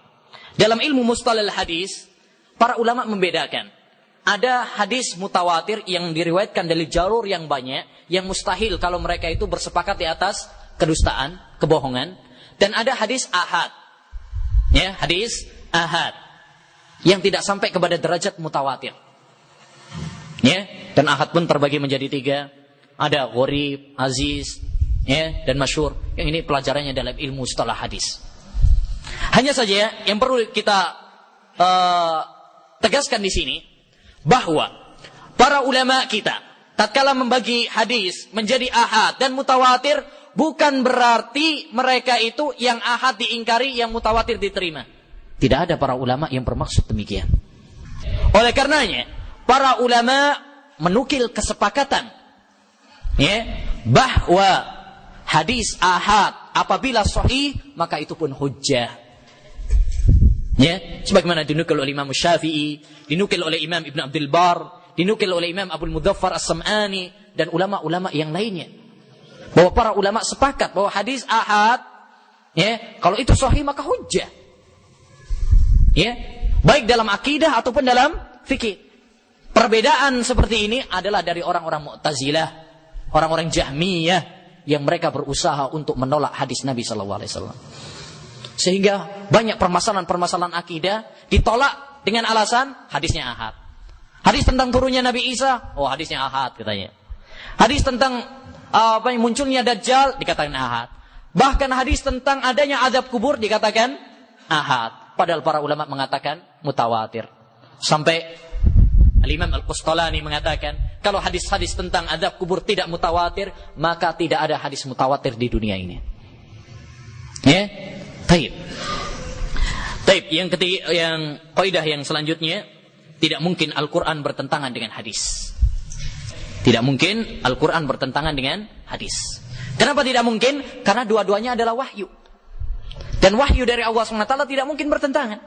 [SPEAKER 1] Dalam ilmu mustalahul hadis, para ulama membedakan. Ada hadis mutawatir yang diriwayatkan dari jalur yang banyak, yang mustahil kalau mereka itu bersepakat di atas kedustaan, kebohongan, dan ada hadis ahad. Ya, hadis ahad yang tidak sampai kepada derajat mutawatir. Ya, dan ahad pun terbagi menjadi 3. Ada gharib, aziz, ya, dan masyhur. Yang ini pelajarannya dalam ilmu mustalah hadis. Hanya saja yang perlu kita tegaskan di sini bahwa para ulama kita tatkala membagi hadis menjadi ahad dan mutawatir, bukan berarti mereka itu yang ahad diingkari, yang mutawatir diterima. Tidak ada para ulama yang bermaksud demikian. Oleh karenanya, para ulama menukil kesepakatan, ya, bahwa hadis ahad apabila sahih maka itu pun hujjah. Ya, sebagaimana dinukil oleh Imam Syafi'i, dinukil oleh Imam Ibn Abdul Bar, dinukil oleh Imam Abdul Mudzaffar As-Sam'ani dan ulama-ulama yang lainnya. Bahwa para ulama sepakat bahwa hadis ahad, ya, kalau itu sahih maka hujjah. Ya, baik dalam akidah ataupun dalam fikih. Perbedaan seperti ini adalah dari orang-orang Mu'tazilah, orang-orang Jahmiyah yang mereka berusaha untuk menolak hadis Nabi sallallahu alaihi wasallam. Sehingga banyak permasalahan-permasalahan akidah ditolak dengan alasan hadisnya ahad. Hadis tentang turunnya Nabi Isa, oh hadisnya ahad katanya. Hadis tentang munculnya Dajjal dikatakan ahad. Bahkan hadis tentang adanya azab kubur dikatakan ahad. Padahal para ulama mengatakan mutawatir. Sampai Al-Imam Al-Qustalani mengatakan, kalau hadis-hadis tentang azab kubur tidak mutawatir, maka tidak ada hadis mutawatir di dunia ini. Ya, baik. Taib, yang ketiga, yang kaidah yang selanjutnya, tidak mungkin Al-Quran bertentangan dengan hadis. Tidak mungkin Al-Quran bertentangan dengan hadis. Kenapa tidak mungkin? Karena dua-duanya adalah wahyu. Dan wahyu dari Allah SWT tidak mungkin bertentangan.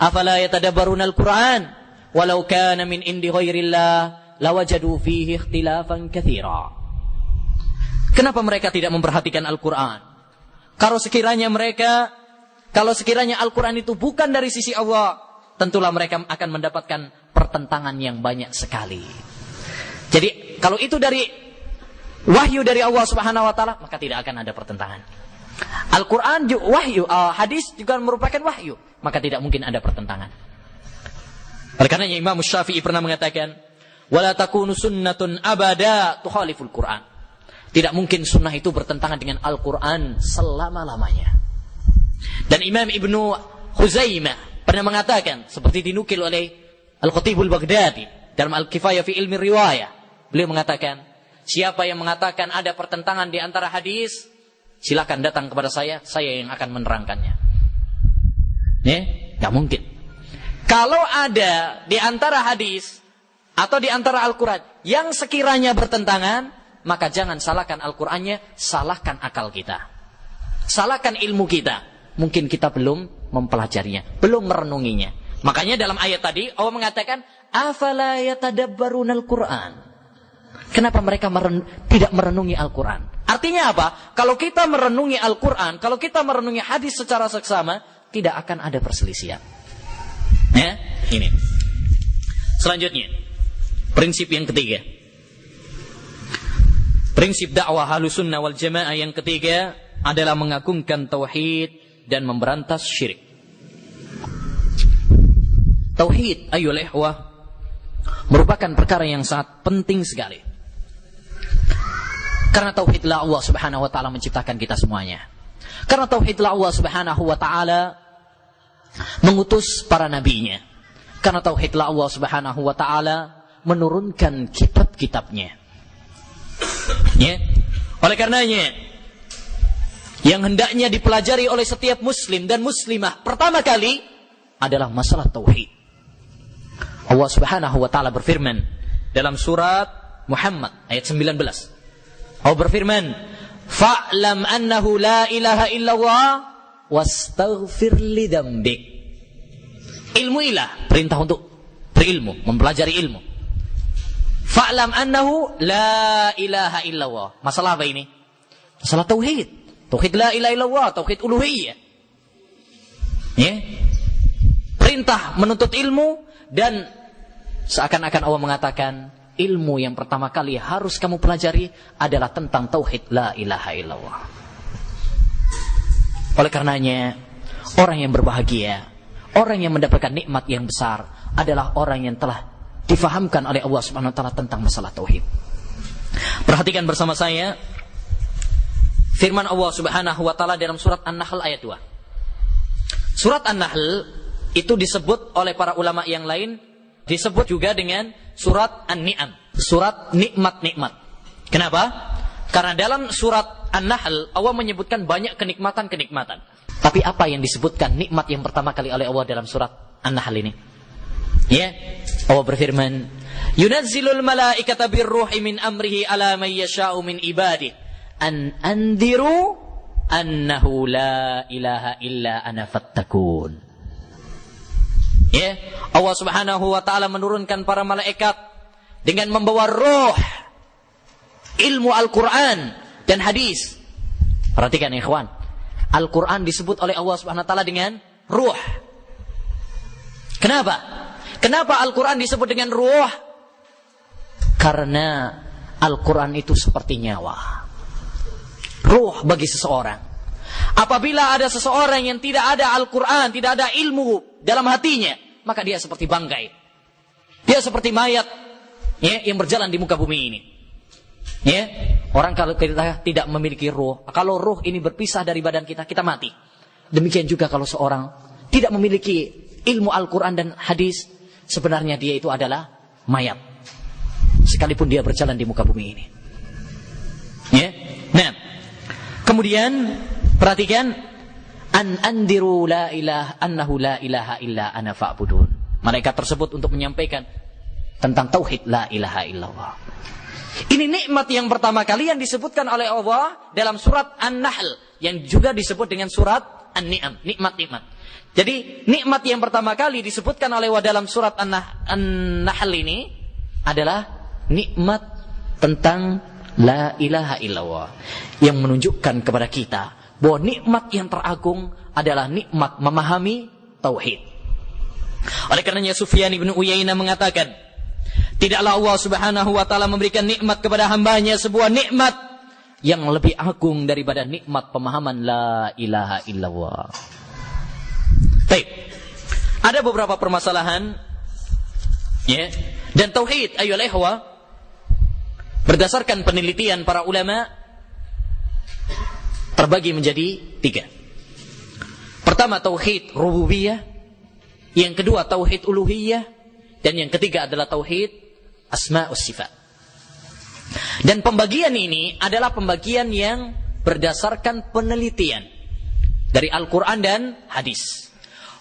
[SPEAKER 1] Afala yatadabbaruna Al-Quran walau kana min indi ghairillah lawajadu fihi ikhtilafan katsira. Kenapa mereka tidak memperhatikan Al-Quran? Kalau sekiranya Al-Quran itu bukan dari sisi Allah, tentulah mereka akan mendapatkan pertentangan yang banyak sekali. Jadi kalau itu dari wahyu dari Allah Subhanahu wa taala, maka tidak akan ada pertentangan. Al-Quran wahyu, hadis juga merupakan wahyu, maka tidak mungkin ada pertentangan. Oleh karenanya Imam Syafi'i pernah mengatakan, "Wala takunu sunnatun abada tukhaliful Quran." Tidak mungkin sunnah itu bertentangan dengan Al-Quran selama-lamanya. Dan Imam Ibnu Khuzaimah pernah mengatakan, seperti dinukil oleh Al-Khatibul Baghdadi dalam Al-Kifayah fi Ilmi Riwayah, beliau mengatakan, siapa yang mengatakan ada pertentangan di antara hadis, silakan datang kepada saya yang akan menerangkannya. Gak mungkin. Kalau ada di antara hadis atau di antara Al-Quran yang sekiranya bertentangan, maka jangan salahkan Al-Qurannya, salahkan akal kita, salahkan ilmu kita. Mungkin kita belum mempelajarinya, belum merenunginya. Makanya dalam ayat tadi Allah mengatakan, afala yatadabbaruna Al-Quran. Kenapa mereka tidak merenungi Al-Quran? Artinya apa? Kalau kita merenungi Al-Quran, kalau kita merenungi hadis secara seksama, tidak akan ada perselisihan. Ya, ini. Selanjutnya, prinsip yang ketiga. Prinsip dakwah Ahlussunnah wal Jamaah yang ketiga adalah mengagungkan tauhid dan memberantas syirik. Tauhid, ayyuhal ikhwah, merupakan perkara yang sangat penting sekali. Karena tauhidlah Allah Subhanahu wa taala menciptakan kita semuanya. Karena tauhidlah Allah Subhanahu wa taala mengutus para nabinya. Karena tauhidlah Allah Subhanahu wa taala menurunkan kitab-kitabnya. Ya. Oleh karenanya, yang hendaknya dipelajari oleh setiap muslim dan muslimah pertama kali adalah masalah tauhid. Allah Subhanahu wa taala berfirman dalam surat Muhammad ayat 19. Allah berfirman, "Fa'lam annahu la ilaha illallah wastaghfir li dzambik." Ilmuilah, perintah untuk berilmu, mempelajari ilmu. Fa'lam annahu la ilaha illallah. Masalah apa ini? Masalah tauhid. Tauhid la ilaha illallah, tauhid uluhiyah. Ya. Perintah menuntut ilmu, dan seakan-akan Allah mengatakan, ilmu yang pertama kali harus kamu pelajari adalah tentang tauhid la ilaha illallah. Oleh karenanya, orang yang berbahagia, orang yang mendapatkan nikmat yang besar adalah orang yang telah difahamkan oleh Allah Subhanahu wa taala tentang masalah tauhid. Perhatikan bersama saya firman Allah Subhanahu wa taala dalam surat An-Nahl ayat 2. Surat An-Nahl itu disebut oleh para ulama yang lain disebut juga dengan surat An-Ni'am, surat nikmat-nikmat. Kenapa? Karena dalam surat An-Nahl Allah menyebutkan banyak kenikmatan-kenikmatan. Tapi apa yang disebutkan nikmat yang pertama kali oleh Allah dalam surat An-Nahl ini? Ya, Allah berfirman, "Yunazzilul malaikata birruhi min amrihi ala man yasha'u min ibadihi an anziru annahu la ilaha illa ana fattakun." Ya, Allah Subhanahu wa taala menurunkan para malaikat dengan membawa ruh, ilmu Al-Qur'an dan hadis. Perhatikan ya ikhwan, Al-Qur'an disebut oleh Allah Subhanahu wa taala dengan ruh. Kenapa? Kenapa Al-Quran disebut dengan ruh? Karena Al-Quran itu seperti nyawa, ruh bagi seseorang. Apabila ada seseorang yang tidak ada Al-Quran, tidak ada ilmu dalam hatinya, maka dia seperti bangkai. Dia seperti mayat, ya, yang berjalan di muka bumi ini. Ya, orang kalau kita tidak memiliki ruh, kalau ruh ini berpisah dari badan kita, kita mati. Demikian juga kalau seorang tidak memiliki ilmu Al-Quran dan hadis, sebenarnya dia itu adalah mayat, sekalipun dia berjalan di muka bumi ini. Ya. Nah, kemudian perhatikan, andiru la ilaha annahu la ilaha illa ana fa'budun. Malaikat tersebut untuk menyampaikan tentang tauhid la ilaha illallah. Ini nikmat yang pertama kali yang disebutkan oleh Allah dalam surat An-Nahl, yang juga disebut dengan surat An-Ni'am, nikmat-nikmat. Jadi nikmat yang pertama kali disebutkan oleh Allah dalam surat An-Nahl ini adalah nikmat tentang la ilaha illallah, yang menunjukkan kepada kita bahwa nikmat yang teragung adalah nikmat memahami tauhid. Oleh karenanya Sufyan bin Uyainah mengatakan, tidaklah Allah Subhanahu wa taala memberikan nikmat kepada hambanya sebuah nikmat yang lebih agung daripada nikmat pemahaman la ilaha illallah. Baik. Ada beberapa permasalahan ya, dan tauhid ayyuhal ikhwah berdasarkan penelitian para ulama terbagi menjadi 3. Pertama tauhid rububiyah, yang kedua tauhid uluhiyah, dan yang ketiga adalah tauhid asma' was sifat. Dan pembagian ini adalah pembagian yang berdasarkan penelitian dari Al-Quran dan hadis.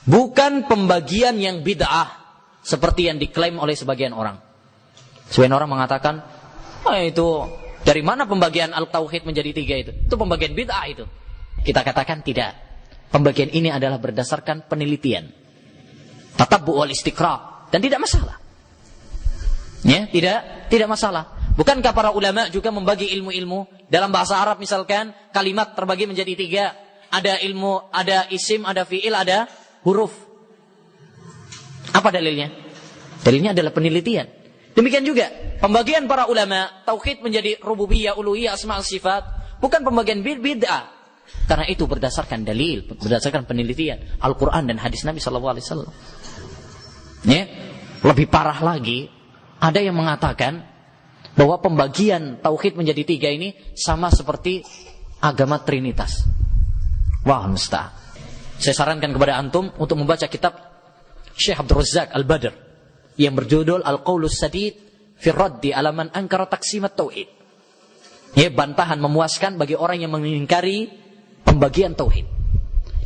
[SPEAKER 1] Bukan pembagian yang bid'ah seperti yang diklaim oleh sebagian orang. Sebagian orang mengatakan, itu dari mana pembagian al-tauhid menjadi 3 itu? Itu pembagian bid'ah itu. Kita katakan tidak. Pembagian ini adalah berdasarkan penelitian, tatabbu' wal istiqra', dan tidak masalah. Ya, tidak masalah. Bukankah para ulama juga membagi ilmu-ilmu dalam bahasa Arab, misalkan kalimat terbagi menjadi 3. Ada ilmu, ada isim, ada fi'il, ada huruf. Apa dalilnya? Dalilnya adalah penelitian. Demikian juga pembagian para ulama tauhid menjadi rububiyah, uluhiyah, asma' sifat bukan pembagian bid'ah. Karena itu berdasarkan dalil, berdasarkan penelitian Al-Qur'an dan hadis Nabi sallallahu alaihi wasallam. Ya, lebih parah lagi, ada yang mengatakan bahwa pembagian tauhid menjadi 3 ini sama seperti agama Trinitas. Wah, mustahil. Saya sarankan kepada antum untuk membaca kitab Syekh Abdul Razzaq Al-Badr yang berjudul Al-Qaulus Sadid fi Raddi ala man ankara taqsimat tauhid. Ya, bantahan memuaskan bagi orang yang mengingkari pembagian tauhid.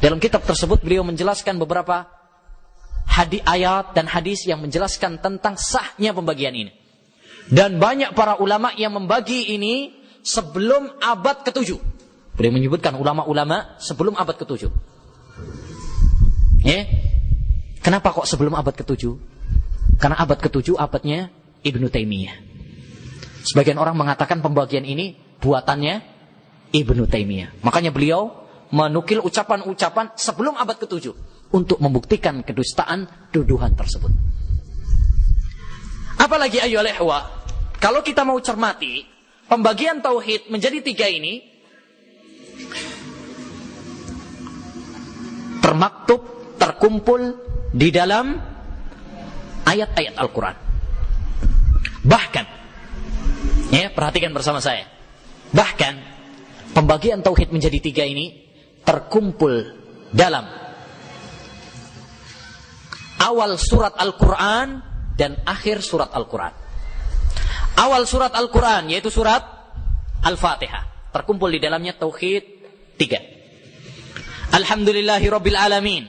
[SPEAKER 1] Dalam kitab tersebut beliau menjelaskan beberapa ayat dan hadis yang menjelaskan tentang sahnya pembagian ini. Dan banyak para ulama yang membagi ini sebelum abad ke-7. Beliau menyebutkan ulama-ulama sebelum abad ke-7. Ya. Kenapa kok sebelum abad ke-7? Karena abad ke-7 abadnya Ibnu Taimiyah. Sebagian orang mengatakan pembagian ini buatannya Ibnu Taimiyah. Makanya beliau menukil ucapan-ucapan sebelum abad ke-7 untuk membuktikan kedustaan tuduhan tersebut. Apalagi ayyuhal ikhwah, kalau kita mau cermati pembagian tauhid menjadi 3 ini termaktub, terkumpul di dalam ayat-ayat Al-Quran. Bahkan, ya, perhatikan bersama saya. Bahkan pembagian tauhid menjadi 3 ini terkumpul dalam awal surat Al-Quran dan akhir surat Al-Quran. Awal surat Al-Quran yaitu surat Al-Fatihah, terkumpul di dalamnya tauhid 3. Alhamdulillahi Rabbil Alamin,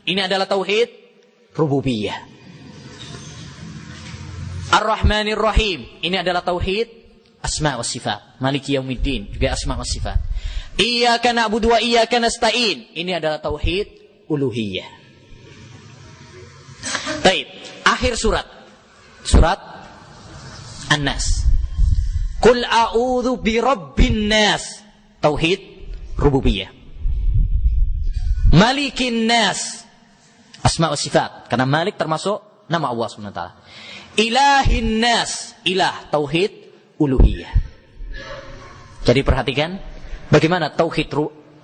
[SPEAKER 1] ini adalah tauhid rububiyah. Ar-Rahmanir Rahim, ini adalah tauhid asma' was sifat. Maliki yaumiddin, juga asma' was sifat. Iyyaka na'budu wa iyyaka nasta'in, ini adalah tauhid uluhiyah. Baik, akhir surat An-Nas. Qul a'udzu birabbin nas, tauhid rububiyah. Malikin nas, asma' was sifat, karena Malik termasuk nama Allah Subhanahu wa taala. Ilahin nas, ilah, tauhid uluhiyah. Jadi perhatikan bagaimana tauhid,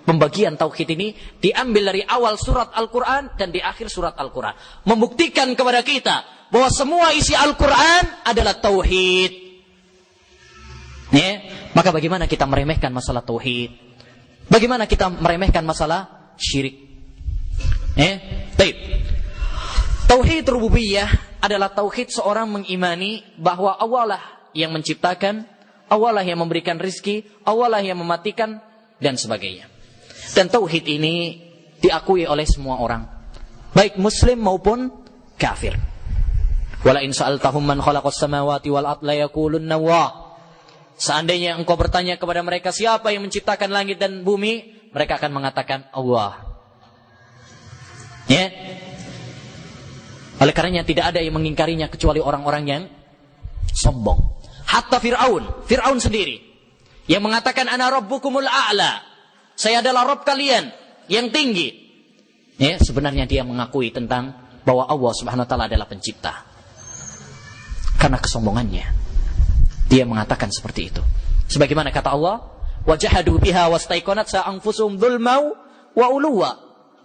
[SPEAKER 1] pembagian tauhid ini diambil dari awal surat Al-Quran dan di akhir surat Al-Quran, membuktikan kepada kita bahwa semua isi Al-Quran adalah tauhid. Ya, maka bagaimana kita meremehkan masalah tauhid? Bagaimana kita meremehkan masalah syirik? Baik. Tauhid rububiyah adalah tauhid seorang mengimani bahwa Allah lah yang menciptakan, Allah lah yang memberikan rizki, Allah lah yang mematikan, dan sebagainya. Dan tauhid ini diakui oleh semua orang, baik muslim maupun kafir. Wala in sa'altahum man khalaqas samawati wal ardh la yaqulunna Allah. Seandainya engkau bertanya kepada mereka siapa yang menciptakan langit dan bumi, mereka akan mengatakan Allah. Ya. Oleh karenanya tidak ada yang mengingkarinya kecuali orang-orang yang sombong. Hatta Fir'aun sendiri yang mengatakan ana rabbukumul a'la. Saya adalah Rabb kalian yang tinggi. Ya, sebenarnya dia mengakui tentang bahwa Allah Subhanahu wa taala adalah pencipta. Karena kesombongannya dia mengatakan seperti itu. Sebagaimana kata Allah, wajahadu biha wastaiqanatha anfusuhum dzulmau wa uluwa.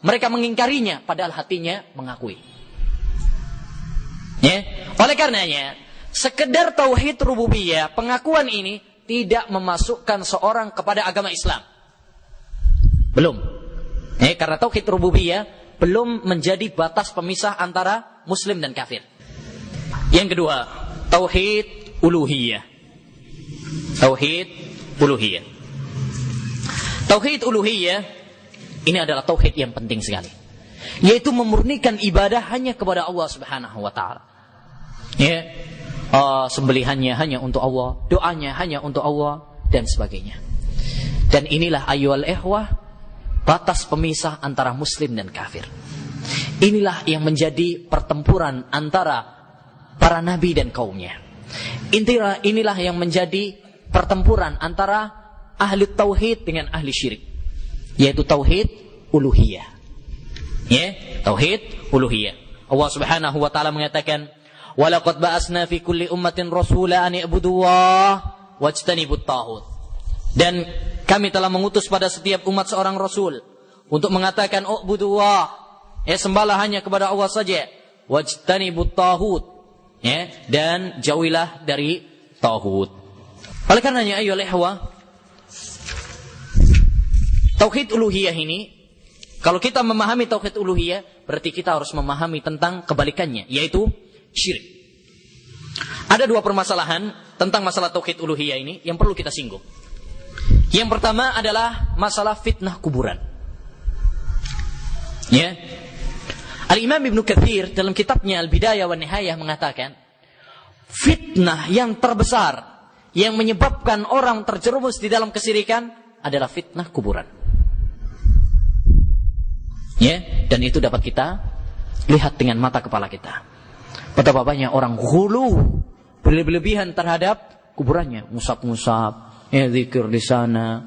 [SPEAKER 1] Mereka mengingkarinya padahal hatinya mengakui. Ya, oleh karenanya sekedar tauhid rububiyah, pengakuan ini tidak memasukkan seorang kepada agama Islam. Belum. Karena tauhid rububiyah belum menjadi batas pemisah antara muslim dan kafir. Yang kedua, tauhid uluhiyah. Tauhid uluhiyah. Tauhid uluhiyah ini adalah tauhid yang penting sekali, yaitu memurnikan ibadah hanya kepada Allah Subhanahu wa taala. Ya. Sembelihannya hanya untuk Allah, doanya hanya untuk Allah dan sebagainya. Dan inilah ayyuhal ikhwah batas pemisah antara muslim dan kafir. Inilah yang menjadi pertempuran antara para nabi dan kaumnya. Inilah yang menjadi pertempuran antara ahli tauhid dengan ahli syirik, yaitu tauhid uluhiyah. Ya, tauhid uluhiyah. Allah Subhanahu wa taala mengatakan, "Wa laqad ba'asna fi kulli ummatin rasula an i'budullaha wajtanibut taghut." Dan kami telah mengutus pada setiap umat seorang rasul untuk mengatakan ubudullah, sembahlah hanya kepada Allah saja, wajtanibut taghut, dan jauhilah dari taghut. Oleh karenanya ayyuhal ikhwah, tauhid uluhiyah ini, kalau kita memahami tauhid uluhiyah, berarti kita harus memahami tentang kebalikannya, yaitu syirik. Ada dua permasalahan tentang masalah tauhid uluhiyah ini yang perlu kita singgung. Yang pertama adalah masalah fitnah kuburan. Ya. Al-Imam Ibnu Katsir dalam kitabnya Al-Bidayah wan Nihayah mengatakan, fitnah yang terbesar yang menyebabkan orang terjerumus di dalam kesyirikan adalah fitnah kuburan. Ya, dan itu dapat kita lihat dengan mata kepala kita. Betapa banyak orang ghulu, berlebihan terhadap kuburannya, ngusap-ngusap, zikir di sana,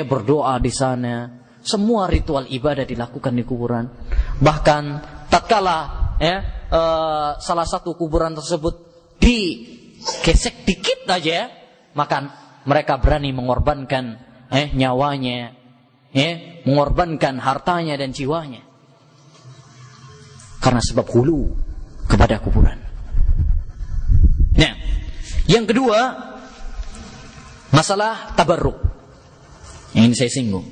[SPEAKER 1] berdoa di sana. Semua ritual ibadah dilakukan di kuburan. Bahkan tatkala salah satu kuburan tersebut digesek dikit aja, maka mereka berani mengorbankan nyawanya, mengorbankan hartanya dan jiwanya karena sebab hulu kepada kuburan. Nah, yang kedua, masalah tabarruk yang ini saya singgung,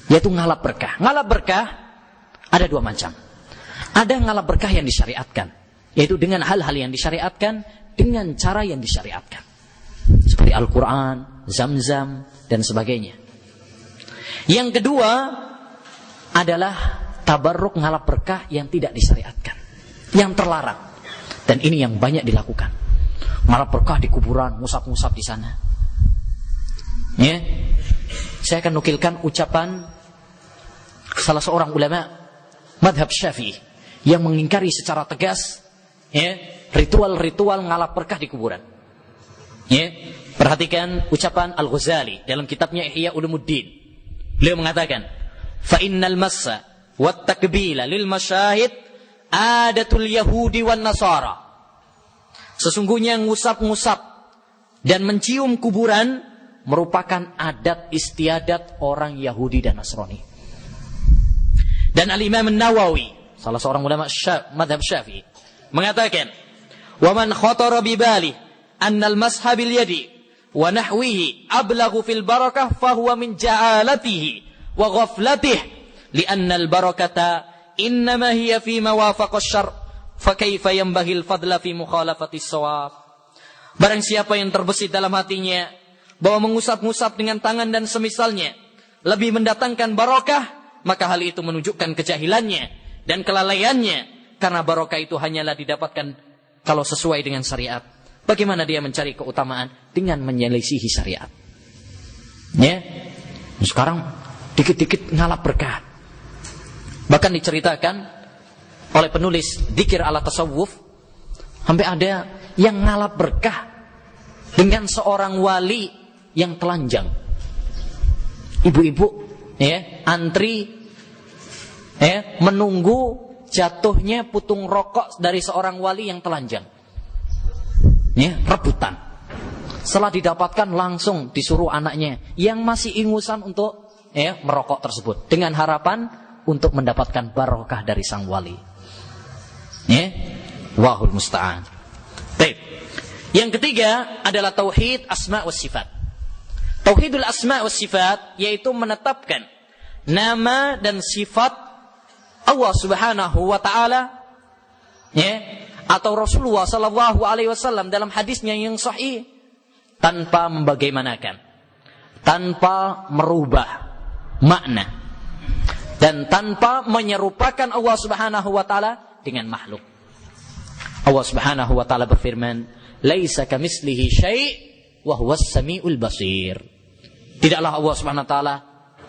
[SPEAKER 1] yaitu ngalap berkah. Ngalap berkah ada dua macam. Ada ngalap berkah yang disyariatkan, yaitu dengan hal-hal yang disyariatkan, dengan cara yang disyariatkan, seperti Al-Quran, Zam-Zam, dan sebagainya. Yang kedua adalah tabarruk ngalap berkah yang tidak disyariatkan, yang terlarang. Dan ini yang banyak dilakukan. Ngalap berkah di kuburan, musab-musab di sana. Ya. Saya akan nukilkan ucapan salah seorang ulama madhab Syafi'i yang mengingkari secara tegas ritual-ritual ngalap berkah di kuburan. Perhatikan ucapan Al-Ghazali dalam kitabnya Ihya Ulumuddin. Beliau mengatakan, "Fa innal massa wat takbila lil masyahid adatul yahudi wan nasara." Sesungguhnya ngusap-ngusap dan mencium kuburan merupakan adat istiadat orang Yahudi dan Nasrani. Dan Al-Imam An-Nawawi, salah seorang ulama madhab Syafi'i, mengatakan, "Wa man khatara bi bali anna al-masha bil yadi wa nahwihi ablaghu fil barakah fa huwa min ja'alatihi wa ghaflatihi li'anna al-barakata innama hiya fi ma wafaqa asy-syar' fa kaifa yanbaghi al-fadla fi mukhalafati as-shawab." Barang siapa yang terbesit dalam hatinya bahwa mengusap-ngusap dengan tangan dan semisalnya lebih mendatangkan barakah, maka hal itu menunjukkan kejahilannya dan kelalaiannya, karena barokah itu hanyalah didapatkan kalau sesuai dengan syariat. Bagaimana dia mencari keutamaan? Dengan menyelisihi syariat. Ya, sekarang dikit-dikit ngalap berkah. Bahkan diceritakan oleh penulis Dzikir ala Tasawuf, sampai ada yang ngalap berkah dengan seorang wali yang telanjang. Ibu-ibu ya, antri ya, menunggu jatuhnya putung rokok dari seorang wali yang telanjang. Ya, rebutan. Setelah didapatkan langsung disuruh anaknya yang masih ingusan untuk ya, merokok tersebut dengan harapan untuk mendapatkan barokah dari sang wali. Ya, wahul musta'an. Baik. Yang ketiga adalah tauhid asma wa sifat. Tauhidul asma wa sifat yaitu menetapkan nama dan sifat Allah Subhanahu wa taala ya, atau Rasulullah sallallahu alaihi wasallam dalam hadisnya yang sahih tanpa membagaimanakan, tanpa merubah makna, dan tanpa menyerupakan Allah Subhanahu wa taala dengan makhluk. Allah Subhanahu wa taala berfirman, "Laisa kamitslihi syai' wa huwas samiul basir." Tidaklah Allah Subhanahu wa taala,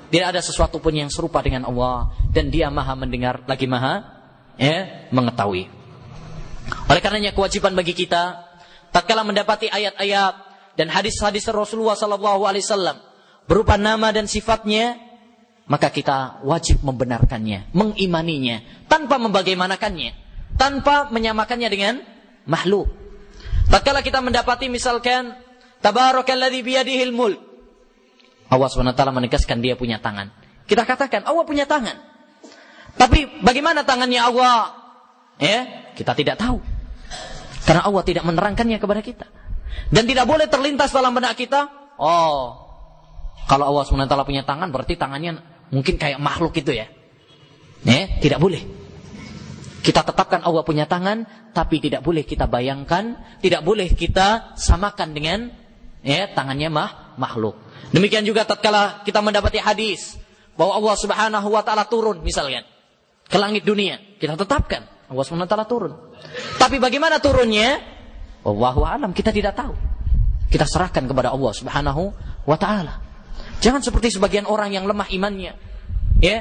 [SPEAKER 1] tidak ada sesuatu pun yang serupa dengan Allah, dan Dia Maha mendengar lagi Maha mengetahui. Oleh karenanya kewajiban bagi kita tatkala mendapati ayat-ayat dan hadis-hadis Rasulullah sallallahu alaihi wasallam berupa nama dan sifatnya, maka kita wajib membenarkannya, mengimaninya, tanpa membagaimanakannya, tanpa menyamakannya dengan makhluk. Tatkala kita mendapati misalkan Tabarakalladzi biyadihil mulk, Allah SWT menegaskan Dia punya tangan. Kita katakan Allah punya tangan. Tapi bagaimana tangannya Allah? Ya, kita tidak tahu. Karena Allah tidak menerangkannya kepada kita. Dan tidak boleh terlintas dalam benak kita, oh, kalau Allah SWT punya tangan berarti tangannya mungkin kayak makhluk itu ya. Ya, tidak boleh. Kita tetapkan Allah punya tangan, tapi tidak boleh kita bayangkan, tidak boleh kita samakan dengan tangannya makhluk. Demikian juga tatkala kita mendapati hadis bahwa Allah Subhanahu wa taala turun misalnya ke langit dunia, kita tetapkan Allah Subhanahu wa taala turun. Tapi bagaimana turunnya? Wallahu a'lam, kita tidak tahu. Kita serahkan kepada Allah Subhanahu wa taala. Jangan seperti sebagian orang yang lemah imannya. Ya.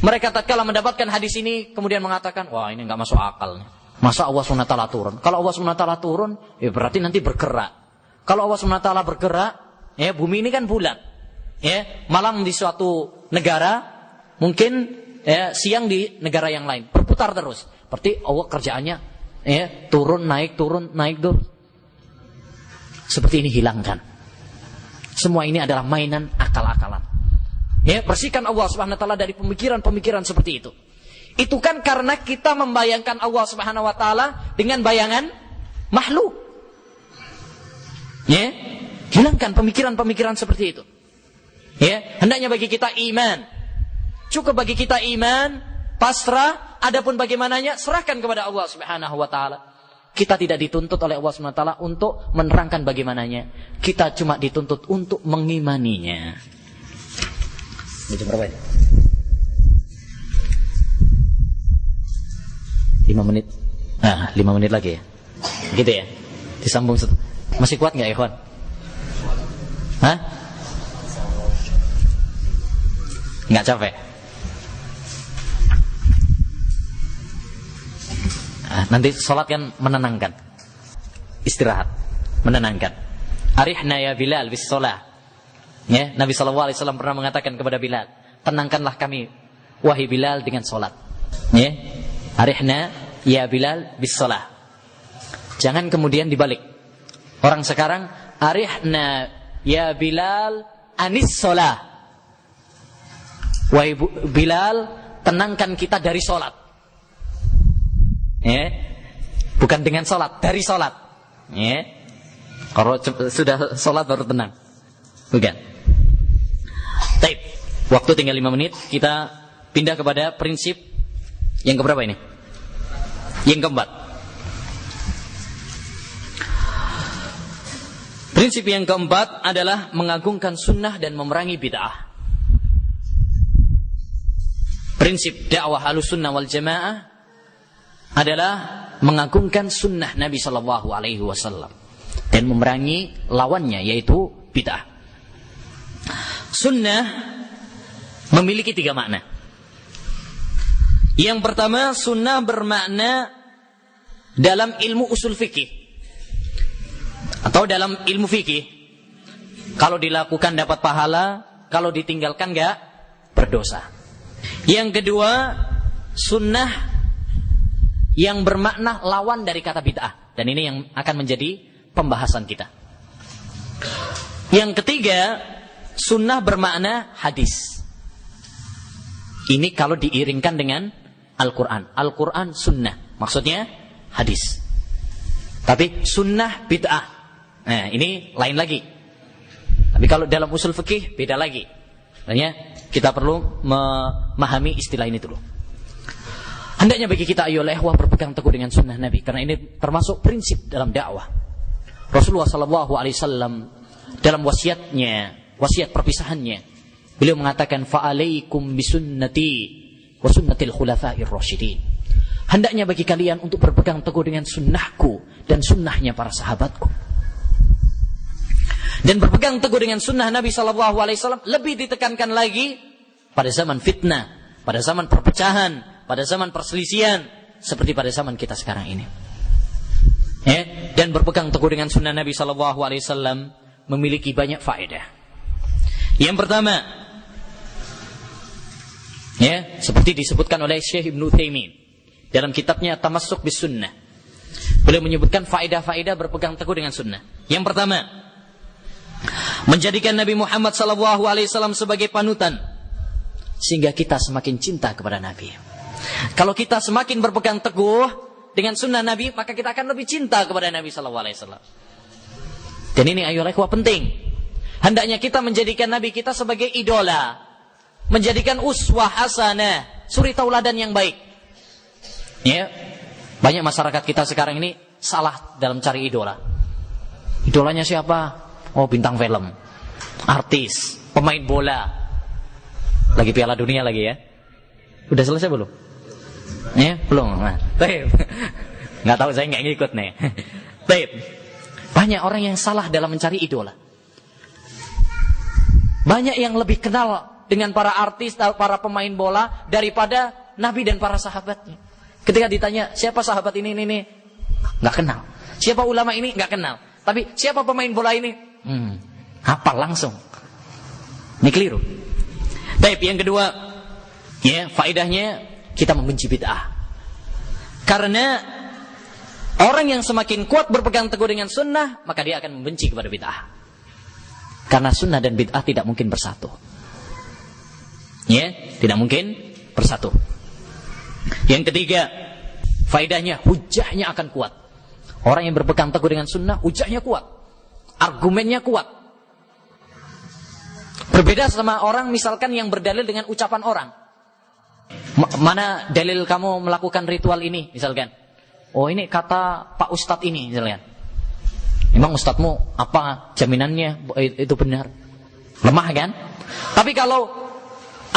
[SPEAKER 1] Mereka tatkala mendapatkan hadis ini kemudian mengatakan, wah ini enggak masuk akal. Masa Allah Subhanahu wa taala turun? Kalau Allah Subhanahu wa taala turun, ya berarti nanti bergerak. Kalau Allah Subhanahu wa taala bergerak, ya bumi ini kan bulat. Ya, malam di suatu negara, mungkin siang di negara yang lain, berputar terus. Berarti Allah kerjaannya turun naik turun. Seperti ini hilangkan. Semua ini adalah mainan akal-akalan. Ya, bersihkan Allah Subhanahu wa taala dari pemikiran-pemikiran seperti itu. Itu kan karena kita membayangkan Allah Subhanahu wa taala dengan bayangan makhluk. Ya, hilangkan pemikiran-pemikiran seperti itu. Ya, hendaknya bagi kita iman. Cukup bagi kita iman, pasrah, adapun bagaimananya serahkan kepada Allah Subhanahu wa taala. Kita tidak dituntut oleh Allah Subhanahu wa taala untuk menerangkan bagaimananya. Kita cuma dituntut untuk mengimaninya. Jam berapa ini? 5 menit. 5 menit lagi ya. Gitu ya. Disambung. Masih kuat enggak, ikhwan? Hah? Enggak capek? Nanti sholat kan menenangkan. Istirahat, menenangkan. Arihna ya Bilal bis sholat. Ya, Nabi SAW pernah mengatakan kepada Bilal, tenangkanlah kami, wahai Bilal, dengan sholat. Ya, arihna ya Bilal bis sholat. Jangan kemudian dibalik. Orang sekarang, arihna ya Bilal anis sholat. Wahai Bilal, tenangkan kita dari sholat. Ya, bukan dengan sholat, dari sholat. Ya, kalau sudah sholat baru tenang. Bukan. Baik, waktu tinggal 5 menit. Kita pindah kepada prinsip yang keberapa ini? Yang keempat. Prinsip yang keempat adalah mengagungkan sunnah dan memerangi bid'ah. prinsip dakwah Ahlussunnah wal Jamaah adalah mengagungkan sunnah Nabi sallallahu alaihi wasallam dan memerangi lawannya, yaitu bid'ah. Sunnah memiliki 3 makna. Yang pertama, sunnah bermakna dalam ilmu usul fikih atau dalam ilmu fikih. Kalau dilakukan dapat pahala, kalau ditinggalkan enggak berdosa. Yang kedua, sunnah yang bermakna lawan dari kata bid'ah, dan ini yang akan menjadi pembahasan kita. Yang ketiga, sunnah bermakna hadis. Ini kalau diiringkan dengan Al-Quran. Al-Quran sunnah, maksudnya hadis. Tapi sunnah bid'ah, nah ini lain lagi. Tapi kalau dalam usul fikih beda lagi. Makanya kita perlu memahami istilah ini dulu. Hendaknya bagi kita ayolah ikhwah berpegang teguh dengan sunnah Nabi, karena ini termasuk prinsip dalam dakwah. Rasulullah sallallahu alaihi wasallam dalam wasiatnya, wasiat perpisahannya, beliau mengatakan fa'alaikum bisunnati wa sunnatil khulafa'ir rasyidin. Hendaknya bagi kalian untuk berpegang teguh dengan sunnahku dan sunnahnya para sahabatku. Dan berpegang teguh dengan sunnah Nabi sallallahu alaihi wasallam lebih ditekankan lagi pada zaman fitnah, pada zaman perpecahan, pada zaman perselisihan, seperti pada zaman kita sekarang ini. Dan berpegang teguh dengan sunnah Nabi sallallahu alaihi wasallam memiliki banyak faedah. Yang pertama, seperti disebutkan oleh Syekh Ibnu Utsaimin dalam kitabnya Tamassuk bis Sunnah. Beliau menyebutkan faedah-faedah berpegang teguh dengan sunnah. Yang pertama, menjadikan Nabi Muhammad sallallahu alaihi wasallam sebagai panutan, sehingga kita semakin cinta kepada Nabi. Kalau kita semakin berpegang teguh dengan sunnah Nabi, maka kita akan lebih cinta kepada Nabi sallallahu alaihi wasallam. Dan ini ayolah ikhwah penting. Hendaknya kita menjadikan Nabi kita sebagai idola, menjadikan uswah hasanah, suri tauladan yang baik. Banyak masyarakat kita sekarang ini salah dalam cari idola. Idolanya siapa? Oh, bintang film, artis, pemain bola. Lagi Piala Dunia lagi ya. Udah selesai belum? Belum. Nah, nggak tahu, saya nggak ngikut nih. Banyak orang yang salah dalam mencari idola. Banyak yang lebih kenal dengan para artis, para pemain bola daripada Nabi dan para sahabatnya. Ketika ditanya siapa sahabat ini, nggak kenal. Siapa ulama ini, nggak kenal. Tapi siapa pemain bola ini, hafal langsung. Ini keliru. Yang kedua, faedahnya kita membenci bid'ah. Karena orang yang semakin kuat berpegang teguh dengan sunnah, maka dia akan membenci kepada bid'ah. Karena sunnah dan bid'ah tidak mungkin bersatu. Tidak mungkin bersatu. Yang ketiga, faedahnya hujahnya akan kuat. Orang yang berpegang teguh dengan sunnah, hujahnya kuat, argumennya kuat. Berbeda sama orang misalkan yang berdalil dengan ucapan orang. Mana dalil kamu melakukan ritual ini misalkan? Oh, ini kata Pak Ustadz ini misalkan. Emang ustadzmu apa jaminannya itu benar? Lemah kan? Tapi kalau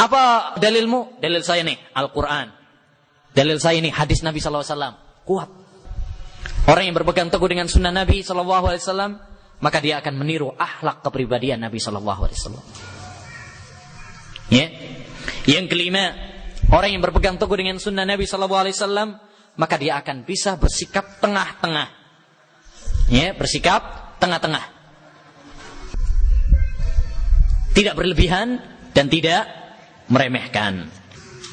[SPEAKER 1] apa dalilmu? Dalil saya nih Al-Quran. Dalil saya ini hadis Nabi SAW. Kuat. Orang yang berpegang teguh dengan sunnah Nabi SAW, maka dia akan meniru akhlak kepribadian Nabi SAW. Yang kelima, orang yang berpegang teguh dengan sunnah Nabi SAW, maka dia akan bisa bersikap tengah-tengah. Bersikap tengah-tengah. Tidak berlebihan dan tidak meremehkan.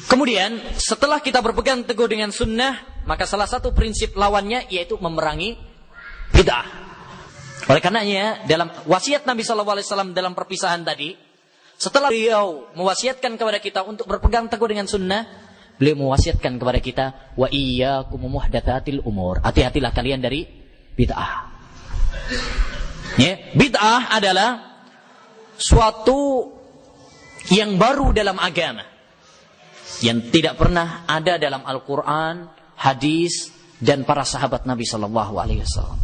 [SPEAKER 1] Kemudian setelah kita berpegang teguh dengan sunnah, maka salah satu prinsip lawannya yaitu memerangi bid'ah. Oleh karenanya dalam wasiat Nabi SAW dalam perpisahan tadi, setelah beliau mewasiatkan kepada kita untuk berpegang teguh dengan sunnah, beliau mewasiatkan kepada kita, wa iyyakum muhdatsatil umur. Hati-hatilah kalian dari bid'ah. Bid'ah adalah suatu yang baru dalam agama, yang tidak pernah ada dalam Al-Quran, hadis, dan para sahabat Nabi SAW.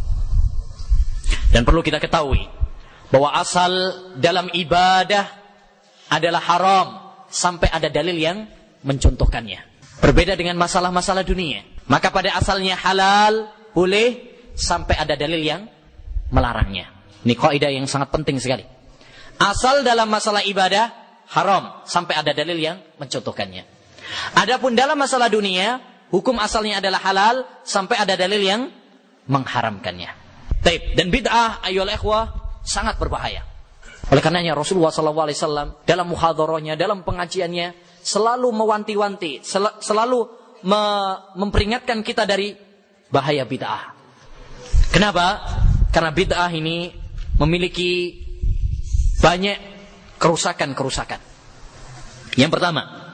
[SPEAKER 1] Dan perlu kita ketahui bahwa asal dalam ibadah adalah haram sampai ada dalil yang mencontohkannya. Berbeda dengan masalah-masalah dunia. Maka pada asalnya halal, boleh, sampai ada dalil yang melarangnya. Ini kaidah yang sangat penting sekali. Asal dalam masalah ibadah, haram, sampai ada dalil yang mencontohkannya. Adapun dalam masalah dunia, hukum asalnya adalah halal, sampai ada dalil yang mengharamkannya. Taib. Dan bid'ah, ayyuhal ikhwah, sangat berbahaya. Oleh karenanya Rasulullah SAW dalam muhadharahnya, dalam pengajiannya, selalu mewanti-wanti, selalu memperingatkan kita dari bahaya bid'ah. Kenapa? Karena bid'ah ini memiliki banyak kerusakan-kerusakan. Yang pertama,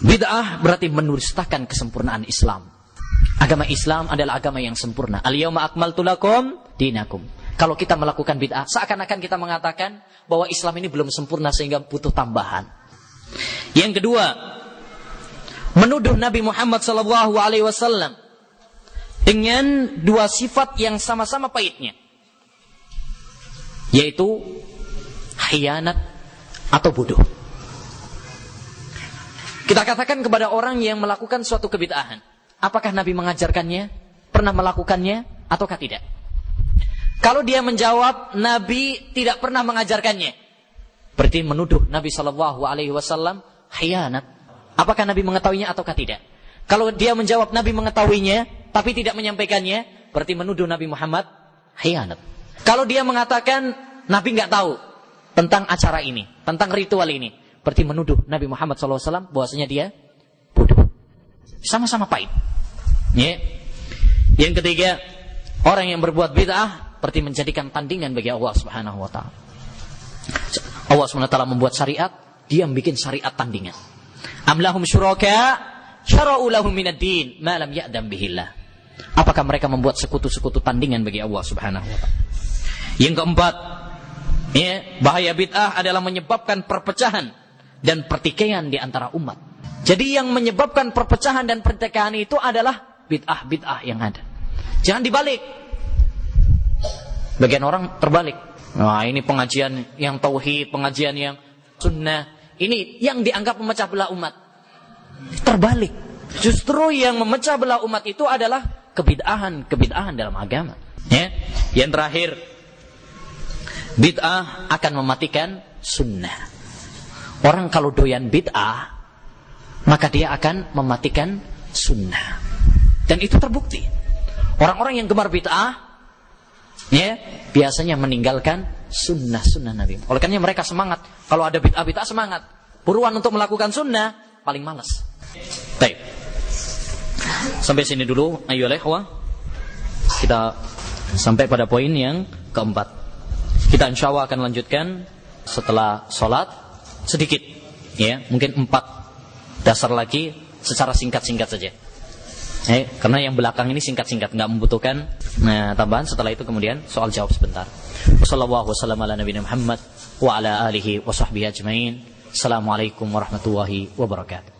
[SPEAKER 1] bid'ah berarti mendustakan kesempurnaan Islam. Agama Islam adalah agama yang sempurna. Al-yawma akmaltu lakum dinakum. Kalau kita melakukan bid'ah, seakan-akan kita mengatakan bahwa Islam ini belum sempurna sehingga butuh tambahan. Yang kedua, menuduh Nabi Muhammad SAW dengan dua sifat yang sama-sama pahitnya, yaitu khianat atau bodoh. Kita katakan kepada orang yang melakukan suatu kebid'ahan, apakah Nabi mengajarkannya, pernah melakukannya, ataukah tidak? Kalau dia menjawab Nabi tidak pernah mengajarkannya, berarti menuduh Nabi SAW khianat. Apakah Nabi mengetahuinya ataukah tidak? Kalau dia menjawab Nabi mengetahuinya tapi tidak menyampaikannya, berarti menuduh Nabi Muhammad khianat. Kalau dia mengatakan Nabi nggak tahu tentang acara ini, tentang ritual ini, berarti menuduh Nabi Muhammad SAW bahwasanya dia bodoh. Sama-sama pahit. Ya. Yang ketiga, orang yang berbuat bid'ah berarti menjadikan tandingan bagi Allah Subhanahu wa taala. Allah Subhanahu wa taala membuat syariat, dia bikin syariat tandingan. Am lahum syuraka syara'u lahum minad din ma lam ya'dam bihillah. Apakah mereka membuat sekutu-sekutu tandingan bagi Allah Subhanahu wa taala? Yang keempat, ya, bahaya bid'ah adalah menyebabkan perpecahan dan pertikaian di antara umat. Jadi yang menyebabkan perpecahan dan pertikaian itu adalah bid'ah-bid'ah yang ada. Jangan dibalik. Bagian orang terbalik. Nah, ini pengajian yang tauhid, pengajian yang sunnah, ini yang dianggap memecah belah umat. Terbalik. Justru yang memecah belah umat itu adalah kebid'ahan dalam agama. Ya. Yang terakhir, bid'ah akan mematikan sunnah. Orang kalau doyan bid'ah, maka dia akan mematikan sunnah. Dan itu terbukti. Orang-orang yang gemar bid'ah, ya, biasanya meninggalkan sunnah-sunnah Nabi. Oleh karena mereka semangat. Kalau ada bid'ah-bid'ah semangat. Buruan untuk melakukan sunnah, paling malas. Baik. Sampai sini dulu, ayyuhal ikhwah. Kita sampai pada poin yang keempat. Kita insya Allah akan lanjutkan setelah sholat sedikit. Ya, mungkin 4 dasar lagi secara singkat-singkat saja. Karena yang belakang ini singkat-singkat, nggak membutuhkan tambahan. Setelah itu kemudian soal jawab sebentar. Wassallallahu wasallam ala nabiyina Muhammad wa ala alihi wa sahbihi ajmain. Assalamualaikum warahmatullahi wabarakatuh.